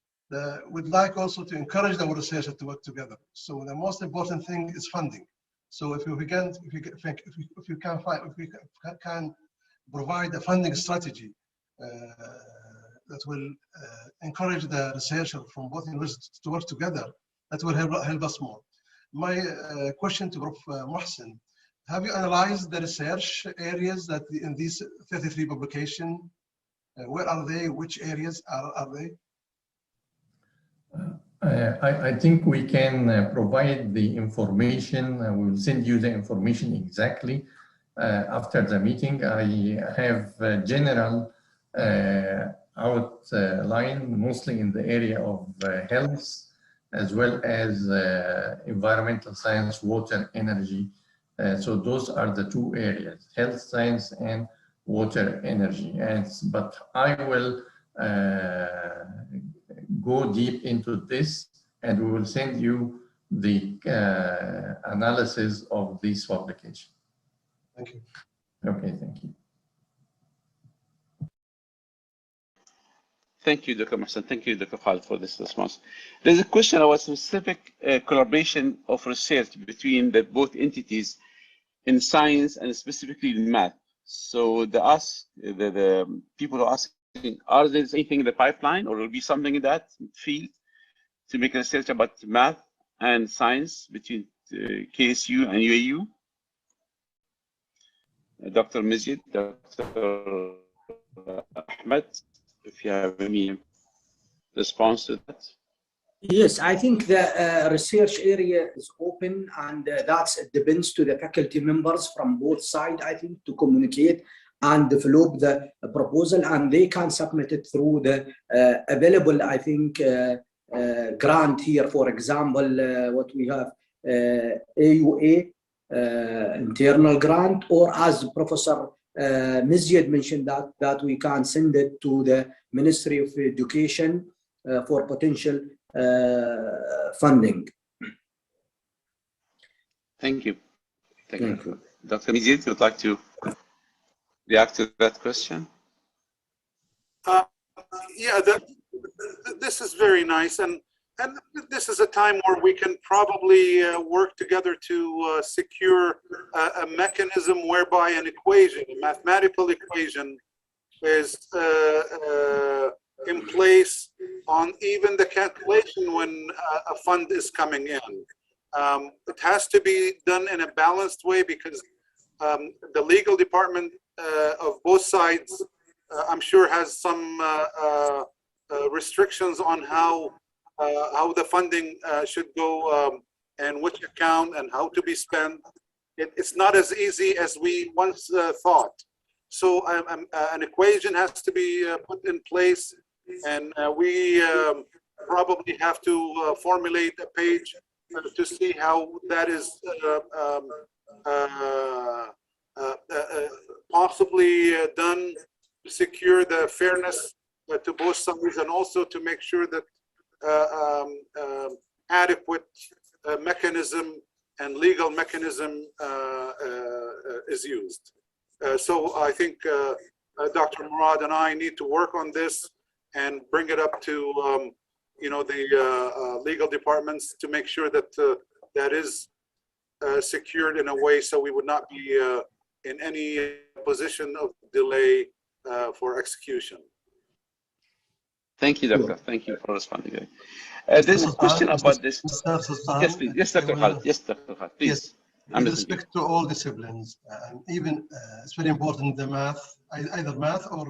we'd like also to encourage our researchers to work together. So the most important thing is funding. So if we can provide a funding strategy that will encourage the researchers from both universities to work together, that will help us more. My question to Prof. Mohsen: have you analyzed the research areas that in these 33 publications? Where are they? Which areas are they? I think we can provide the information. We will send you the information exactly after the meeting. I have a general outline, mostly in the area of health, as well as environmental science, water, energy. So those are the two areas, health science and water energy. But I will go deep into this, and we will send you the analysis of this publication. Thank you. Okay, thank you. Thank you, Dr. Mohsen. Thank you, Dr. Khalid, for this response. There's a question about specific collaboration of research between the both entities. in science and specifically in math. So the people are asking, are there anything in the pipeline, or will be something in that field to make research about math and science between KSU and UAU? Dr. Mazid, Dr. Ahmed, if you have any response to that. Yes, I think the research area is open, and it depends to the faculty members from both sides, I think, to communicate and develop the proposal, and they can submit it through the available, I think, grant here. For example, what we have, AUA, internal grant, or as Professor Mizyed mentioned, that we can send it to the Ministry of Education for potential funding. Thank you. Thank you. Dr. Mizyed, would like to react to that question? Yeah, this is very nice, and this is a time where we can probably work together to secure a mechanism whereby an equation, a mathematical equation, is in place on even the calculation when a fund is coming in. It has to be done in a balanced way, because the legal department of both sides, I'm sure, has some restrictions on how the funding should go and which account and how to be spent. It's not as easy as we once thought. So an equation has to be put in place, and we probably have to formulate a page to see how that is possibly done to secure the fairness to both sides, and also to make sure that adequate mechanism and legal mechanism is used. So I think Dr. Murad and I need to work on this and bring it up to the legal departments to make sure that that is secured in a way so we would not be in any position of delay for execution. Thank you, Doctor. Thank you for responding. There's a question about this. Yes, please. Yes, Dr. Khalid. Yes, Dr. Khalid. Please. Yes. With respect to all disciplines, even it's very important, the math, either math or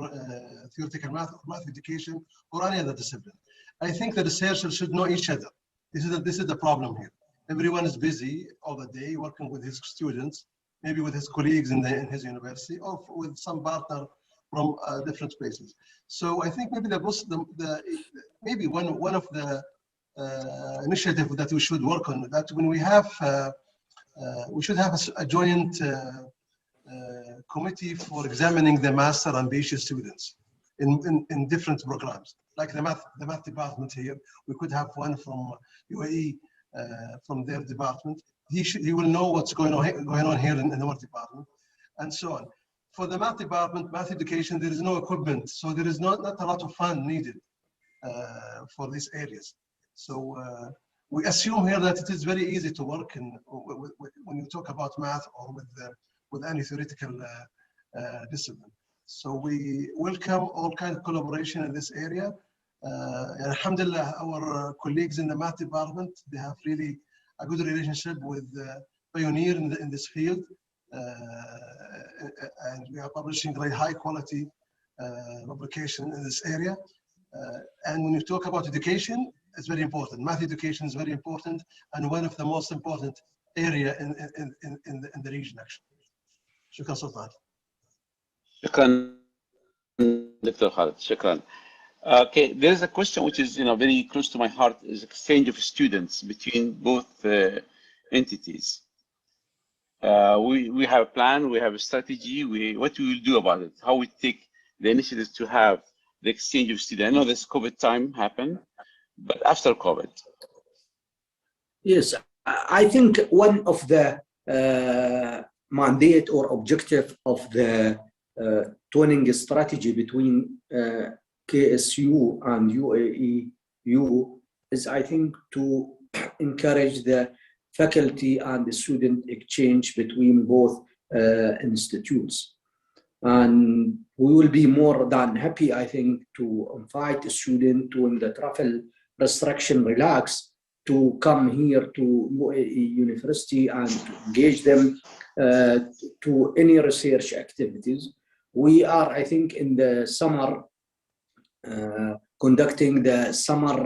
theoretical math or math education or any other discipline. I think the researchers should know each other. This is the problem here. Everyone is busy all the day working with his students, maybe with his colleagues in his university, or with some partner from different places. So I think maybe maybe one of the initiatives that we should work on, that when we have we should have a joint committee for examining the master and PhD students in different programs, like the math department here. We could have one from UAE, from their department. He will know what's going on here in our department, and so on. For the math department, math education, there is no equipment, so there is not a lot of fund needed for these areas. So we assume here that it is very easy to work when you talk about math or with any theoretical discipline. So we welcome all kinds of collaboration in this area. And alhamdulillah, our colleagues in the math department, they have really a good relationship with pioneer in this field. And we are publishing very high quality publication in this area. And when you talk about education, it's very important. Math education is very important, and one of the most important area in the region, actually. Shukran, Sultan. Shukran, Dr. Khalid. Shukran. Okay, there's a question which is very close to my heart, is exchange of students between both entities. We have a plan, we have a strategy. What we will do about it? How we take the initiative to have the exchange of students? I know this COVID time happened, but after COVID. Yes, I think one of the mandate or objective of the twinning strategy between KSU and UAEU is, I think, to encourage the faculty and the student exchange between both institutes. And we will be more than happy, I think, to invite a student when the travel restriction relax to come here to UAE University and to engage them to any research activities. We are, I think, in the summer conducting the summer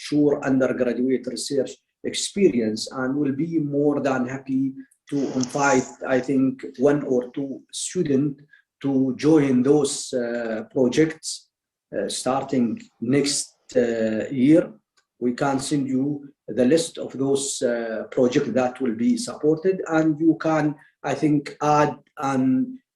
SURE undergraduate research experience, and will be more than happy to invite, I think, 1 or 2 students to join those projects starting next year. We can send you the list of those projects that will be supported, and you can, I think, add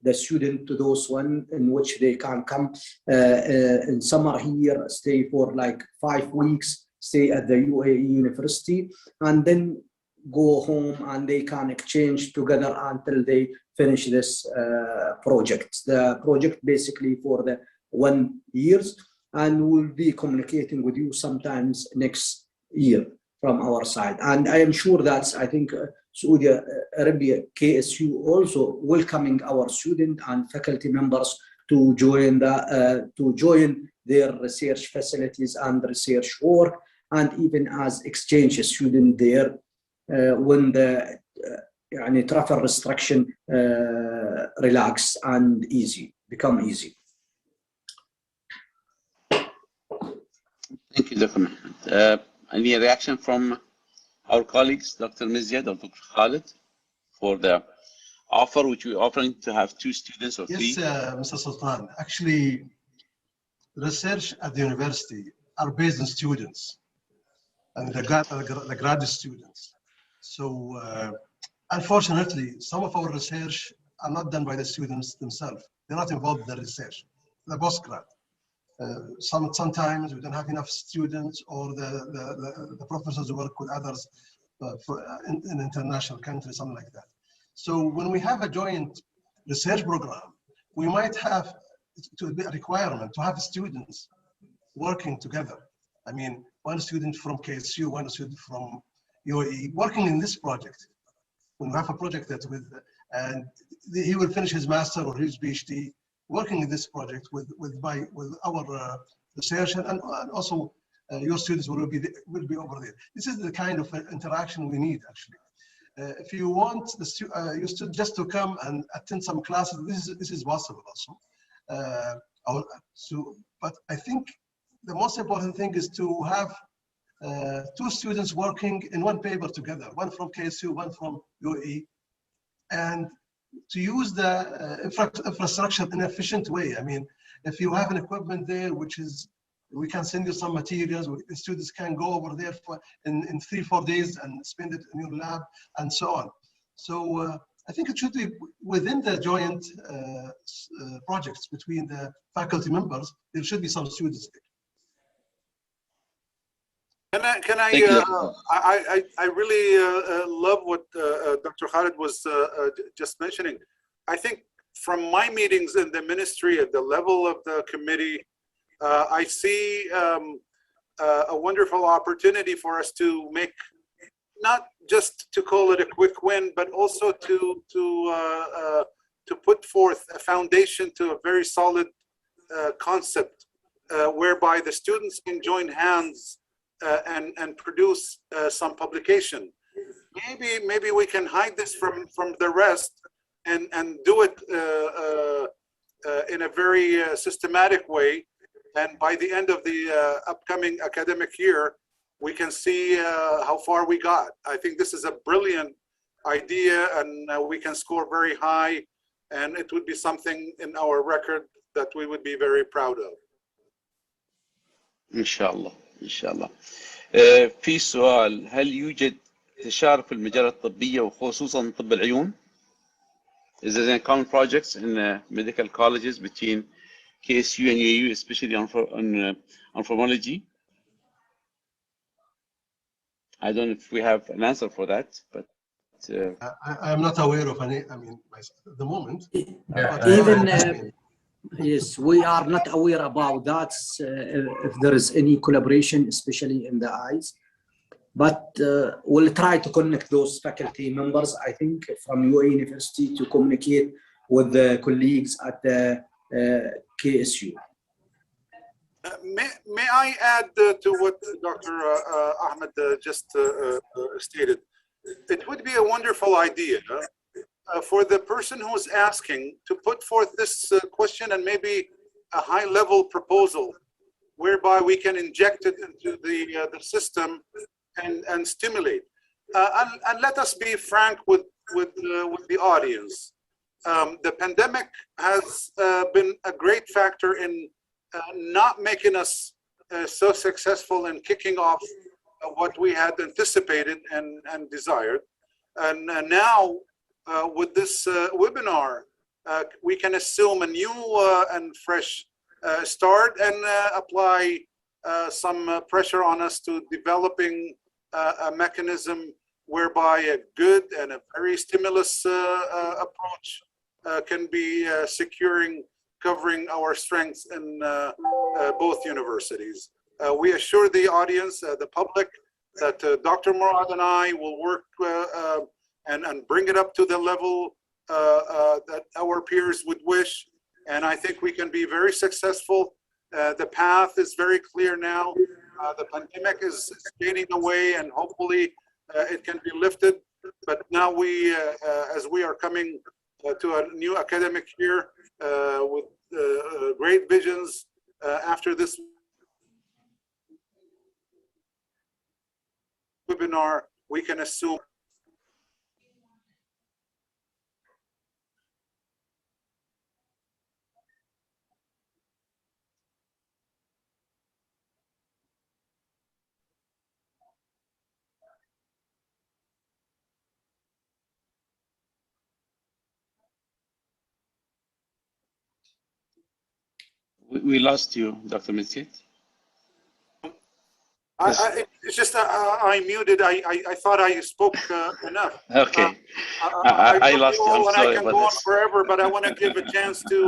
the student to those one in which they can come in summer here, stay for like 5 weeks, stay at the UAE University, and then go home and they can exchange together until they finish this project. The project basically for the 1 year, and we'll be communicating with you sometimes next year from our side. And I am sure that I think Saudi Arabia KSU also welcoming our student and faculty members to join their research facilities and research work, and even as exchange student there when the travel restriction relax and become easy. Thank you, Dr. Mahmoud. Any reaction from our colleagues, Dr. Mizyad or Dr. Khalid, for the offer which we're offering to have 2 students or 3? Yes, Mr. Sultan. Actually, research at the university are based on students and the graduate students. So, unfortunately, some of our research are not done by the students themselves. They're not involved in the research, the postgrad. Sometimes we don't have enough students, or the professors work with others in international countries, something like that. So when we have a joint research program, we might have to be a requirement to have students working together. I mean, 1 student from KSU, 1 student from UAE working in this project. When we have a project that and he will finish his master or his PhD working in this project with our research, and also your students will be over there. This is the kind of interaction we need, actually. If you want your students just to come and attend some classes, this is possible also. But I think the most important thing is to have 2 students working in 1 paper together, 1 from KSU, 1 from UAE, and to use the infrastructure in an efficient way. I mean, if you have an equipment there, which is, we can send you some materials, the students can go over there in 3-4 days and spend it in your lab and so on. So I think it should be within the joint projects between the faculty members, there should be some students there. I really love what Dr. Khalid was just mentioning. I think from my meetings in the ministry at the level of the committee, I see a wonderful opportunity for us to make, not just to call it a quick win, but also to put forth a foundation to a very solid concept whereby the students can join hands and produce some publication. Maybe we can hide this from the rest and do it in a very systematic way. And by the end of the upcoming academic year, we can see how far we got. I think this is a brilliant idea, and we can score very high, and it would be something in our record that we would be very proud of. Inshallah. إن شاء الله. في سؤال، هل يوجد انتشار في المجالات الطبية وخصوصا طب العيون؟ Is there any common projects in medical colleges between KSU and UAE, especially on ophthalmology? I don't know if we have an answer for that, but I'm not aware of any. I mean, at the moment. Yes, we are not aware about that, if there is any collaboration, especially in the eyes. but we'll try to connect those faculty members, I think, from UAE University to communicate with the colleagues at the KSU. May I add to what Dr. Ahmed just stated? It would be a wonderful idea for the person who's asking to put forth this question and maybe a high-level proposal whereby we can inject it into the system and stimulate. And let us be frank with the audience. The pandemic has been a great factor in not making us so successful in kicking off what we had anticipated and desired. And now with this webinar, we can assume a new and fresh start and apply some pressure on us to developing a mechanism whereby a good and a very stimulus approach can be covering our strengths in both universities. We assure the audience, the public, that Dr. Murad and I will work and bring it up to the level that our peers would wish. And I think we can be very successful. The path is very clear now. The pandemic is fading away, and hopefully it can be lifted. But now we, as we are coming to a new academic year with great visions after this webinar, we can assume We lost you, Dr. Mitzit. It's just I muted. I thought I spoke enough. Okay. I lost you. I'm sorry I can about go on this. forever, but I want to give a chance to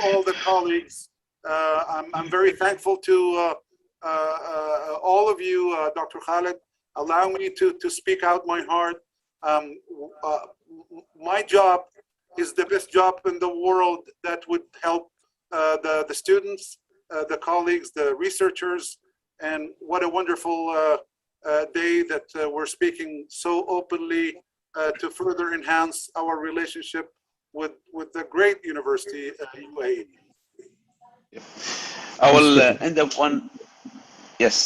all the colleagues. I'm very thankful to all of you, Dr. Khalid. Allow me to speak out my heart. My job is the best job in the world that would help the students, the colleagues, the researchers, and what a wonderful day that we're speaking so openly to further enhance our relationship with the great university, UAE. I will end up one. Yes.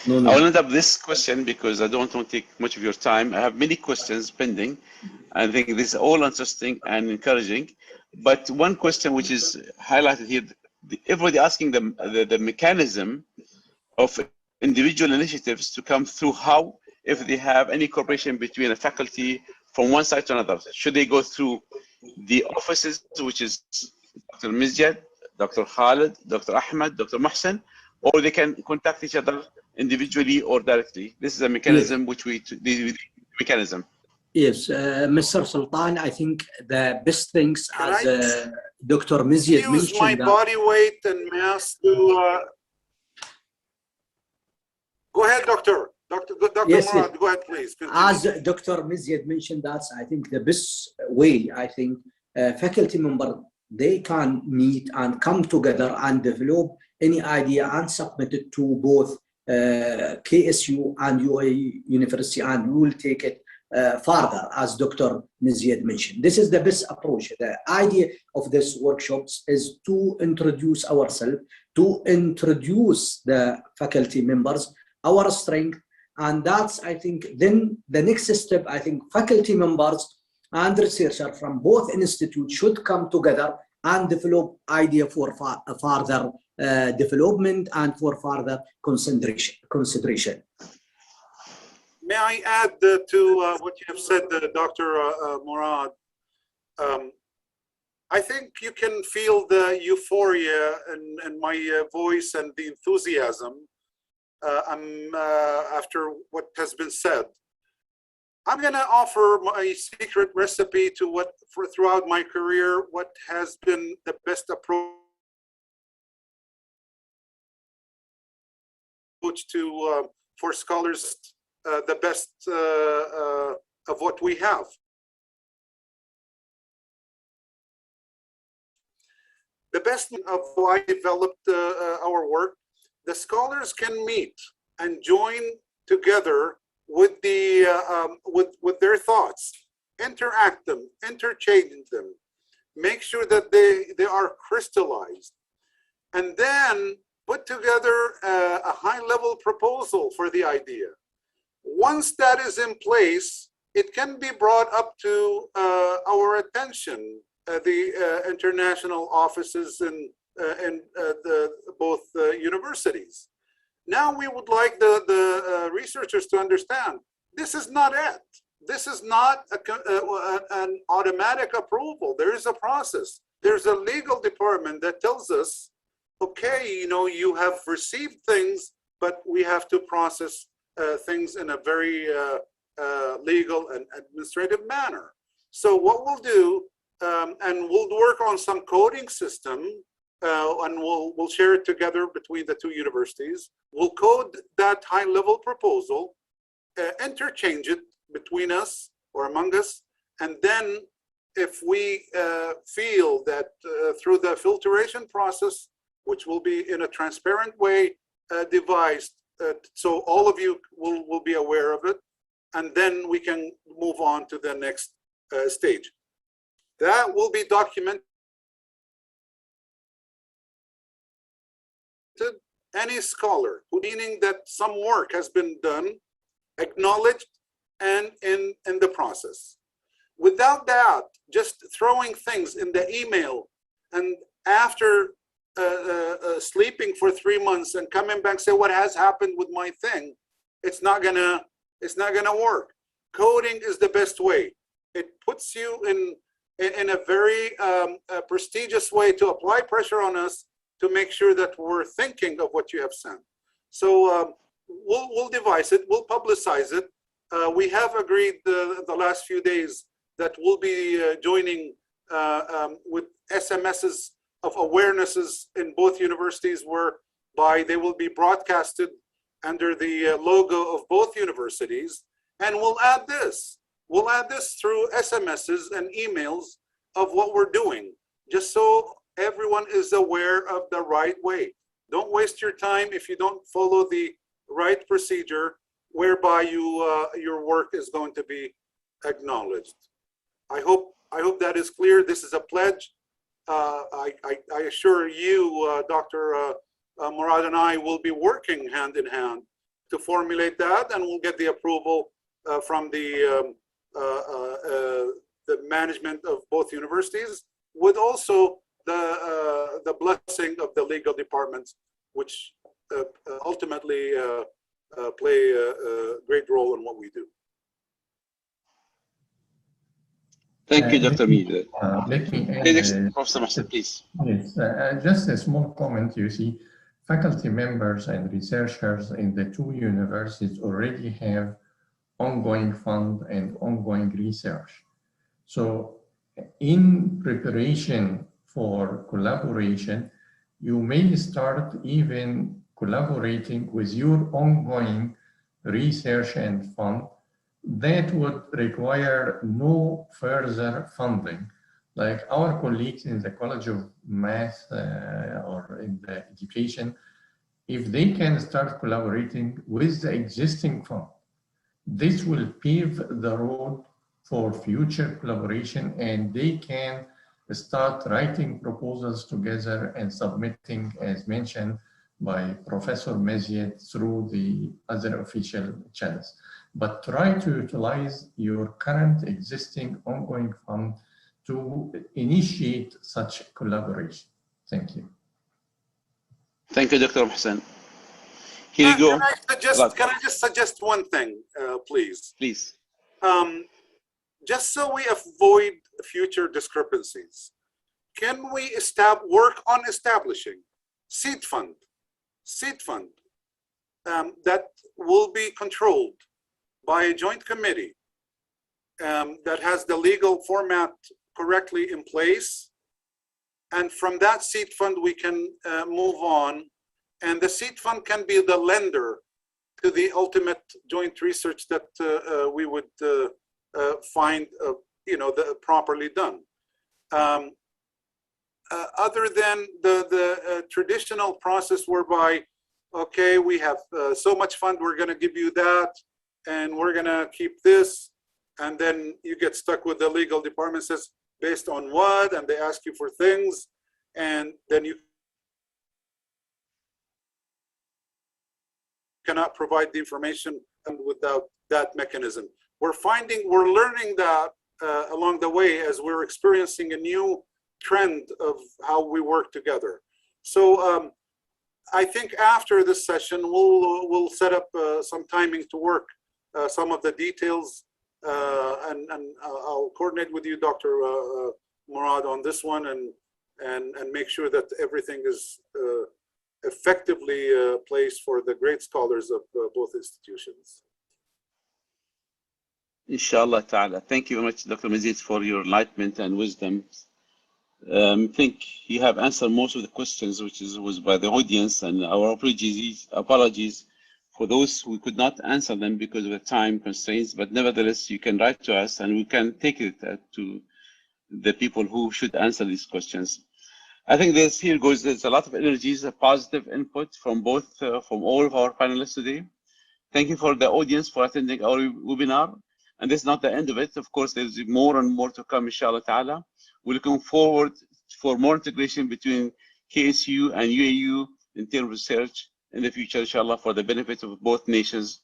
No. I will end up this question because I don't want to take much of your time. I have many questions pending. I think this is all interesting and encouraging. But one question which is highlighted here, everybody asking the mechanism of individual initiatives to come through, how, if they have any cooperation between a faculty from one side to another. Should they go through the offices, which is Dr. Mizjad, Dr. Khalid, Dr. Ahmed, Dr. Mohsen, or they can contact each other individually or directly? This is a mechanism which the mechanism. Yes, Mr. Sultan, I think the best things, as Dr. Mizjad mentioned, use my body weight and mass to go ahead, Dr. Yes, Murad, go ahead, please. Continue. As Dr. Mizjad mentioned, that's, I think, the best way. I think faculty member, they can meet and come together and develop any idea and submit it to both KSU and UAE University, and we will take it further, as Dr. Mizjad mentioned. This is the best approach. The idea of this workshops is to introduce ourselves, to introduce the faculty members, our strength, and that's, I think, then the next step, I think faculty members and researchers from both institutes should come together and develop idea for further development and for further consideration. May I add to what you have said, Dr. Murad? I think you can feel the euphoria in my voice and the enthusiasm after what has been said. I'm going to offer my secret recipe to throughout my career, what has been the best approach to for scholars the best of what we have. The best of how I developed our work, the scholars can meet and join together with the with their thoughts, interact them, interchange them, make sure that they are crystallized, and then put together a high-level proposal for the idea. Once that is in place, it can be brought up to our attention, the international offices in both universities. Now we would like the researchers to understand, this is not it. This is not an automatic approval. There is a process. There's a legal department that tells us, okay, you know, you have received things, but we have to process things in a very legal and administrative manner. So what we'll do, and we'll work on some coding system, and we'll share it together between the two universities. We'll code that high-level proposal, interchange it between us or among us, and then if we feel that through the filtration process, which will be in a transparent way devised, so all of you will be aware of it, and then we can move on to the next stage. That will be documented. Any scholar, meaning that some work has been done, acknowledged, and in the process. Without that, just throwing things in the email, and after sleeping for 3 months and coming back and say what has happened with my thing, it's not gonna work. Coding is the best way. It puts you in a very prestigious way to apply pressure on us to make sure that we're thinking of what you have sent. So we'll devise it, we'll publicize it. We have agreed the last few days that we'll be joining with SMSs of awarenesses in both universities, whereby they will be broadcasted under the logo of both universities. And we'll add this through SMSs and emails of what we're doing, just so everyone is aware of the right way. Don't waste your time if you don't follow the right procedure whereby your work is going to be acknowledged. I hope that is clear. This is a pledge. I assure you, Dr. Murad and I will be working hand in hand to formulate that, and we'll get the approval from the management of both universities, with also the blessing of the legal departments, which ultimately play a great role in what we do. Thank you, Dr. Mead. Let me add, Professor Mahsen, please. Yes, just a small comment. You see, faculty members and researchers in the two universities already have ongoing fund and ongoing research. So in preparation for collaboration, you may start even collaborating with your ongoing research and fund that would require no further funding. Like our colleagues in the College of Math or in the education, if they can start collaborating with the existing fund, this will pave the road for future collaboration, and they can start writing proposals together and submitting, as mentioned by Professor Mahdi, through the other official channels. But try to utilize your current existing ongoing fund to initiate such collaboration. Thank you. Thank you, Dr. Mahsen. Here you go. Can I just suggest one thing, please? Please. Just so we avoid future discrepancies, can we work on establishing seed fund that will be controlled by a joint committee that has the legal format correctly in place, and from that seed fund we can move on, and the seed fund can be the lender to the ultimate joint research that we would find, properly done. Other than the traditional process whereby, okay, we have so much fund, we're going to give you that, and we're going to keep this, and then you get stuck with the legal department says, based on what, and they ask you for things, and then you cannot provide the information without that mechanism. We're learning that along the way as we're experiencing a new trend of how we work together. So I think after this session, we'll set up some timing to work some of the details, and I'll coordinate with you, Dr. Murad, on this one, and make sure that everything is effectively placed for the great scholars of both institutions. Inshallah ta'ala. Thank you very much, Dr. Mazid, for your enlightenment and wisdom. I think you have answered most of the questions, which was by the audience, and our apologies for those who could not answer them because of the time constraints, but nevertheless, you can write to us and we can take it to the people who should answer these questions. I think there's a lot of energies, a positive input from from all of our panelists today. Thank you for the audience for attending our webinar. And this is not the end of it. Of course, there's more and more to come, inshallah ta'ala. We're looking forward for more integration between KSU and UAU in terms of research in the future, inshallah, for the benefit of both nations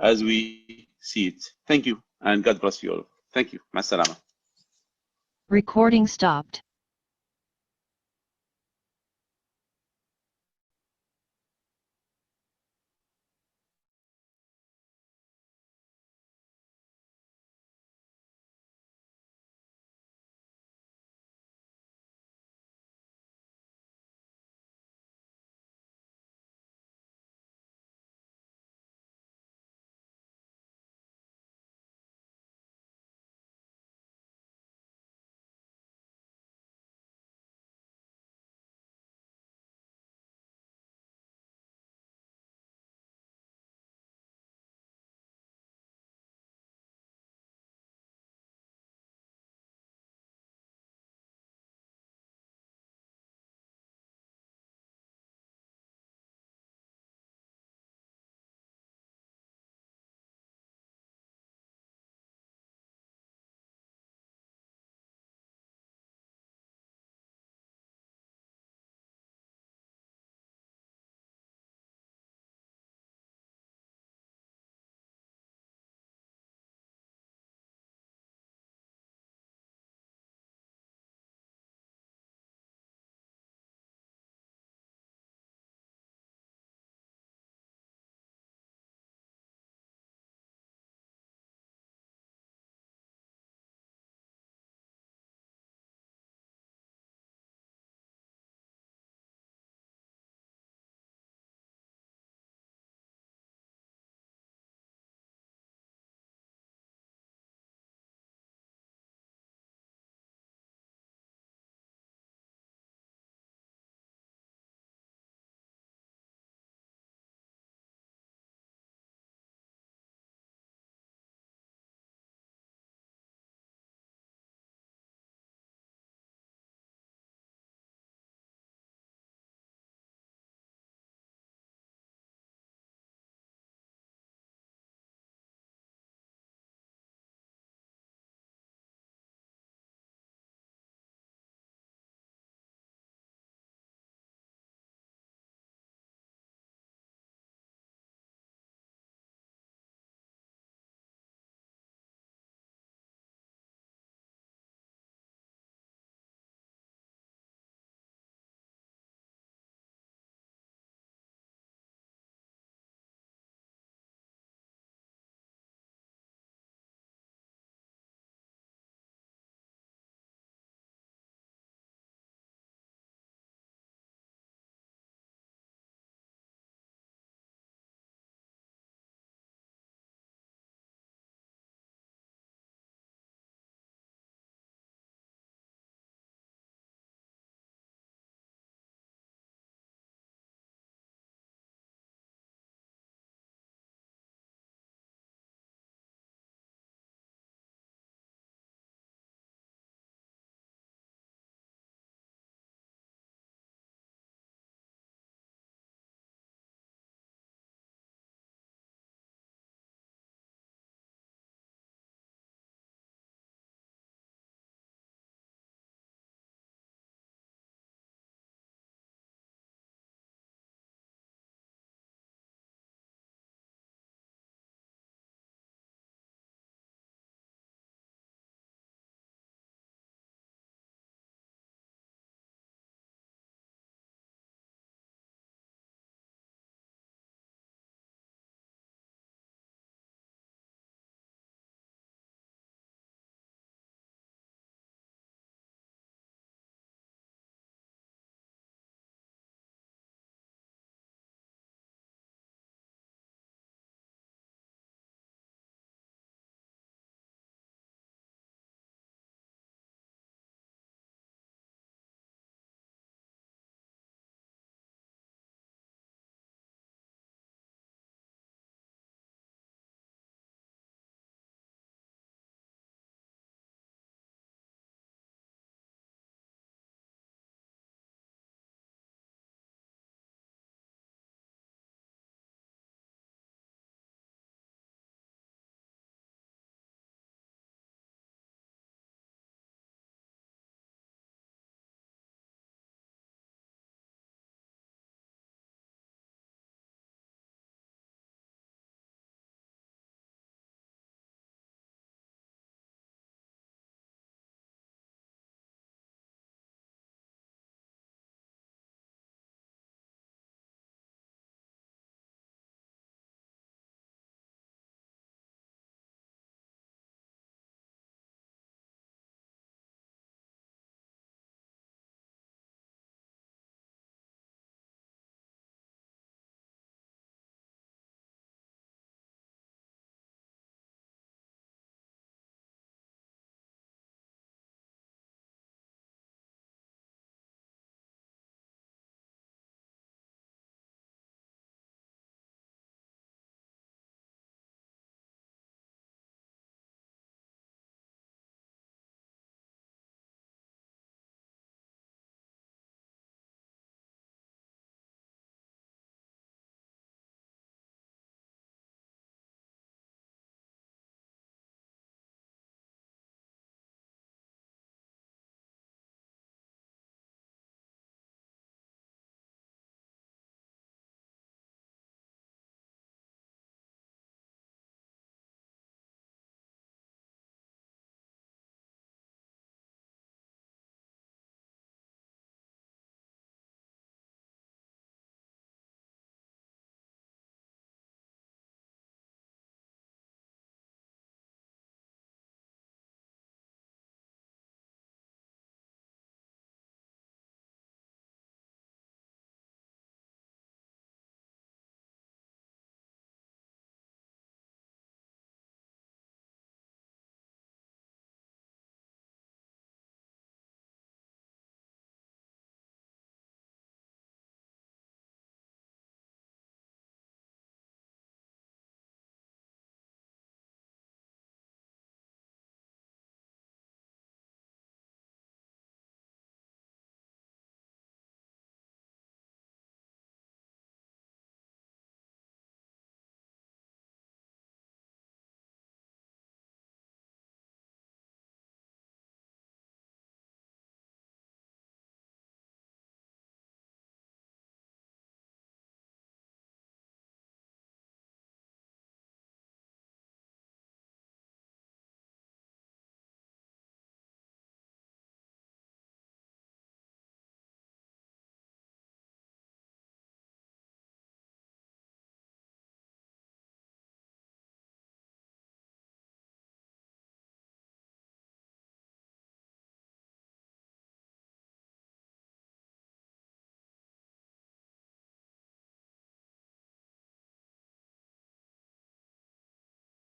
as we see it. Thank you, and God bless you all. Thank you. Ma salama. Recording stopped.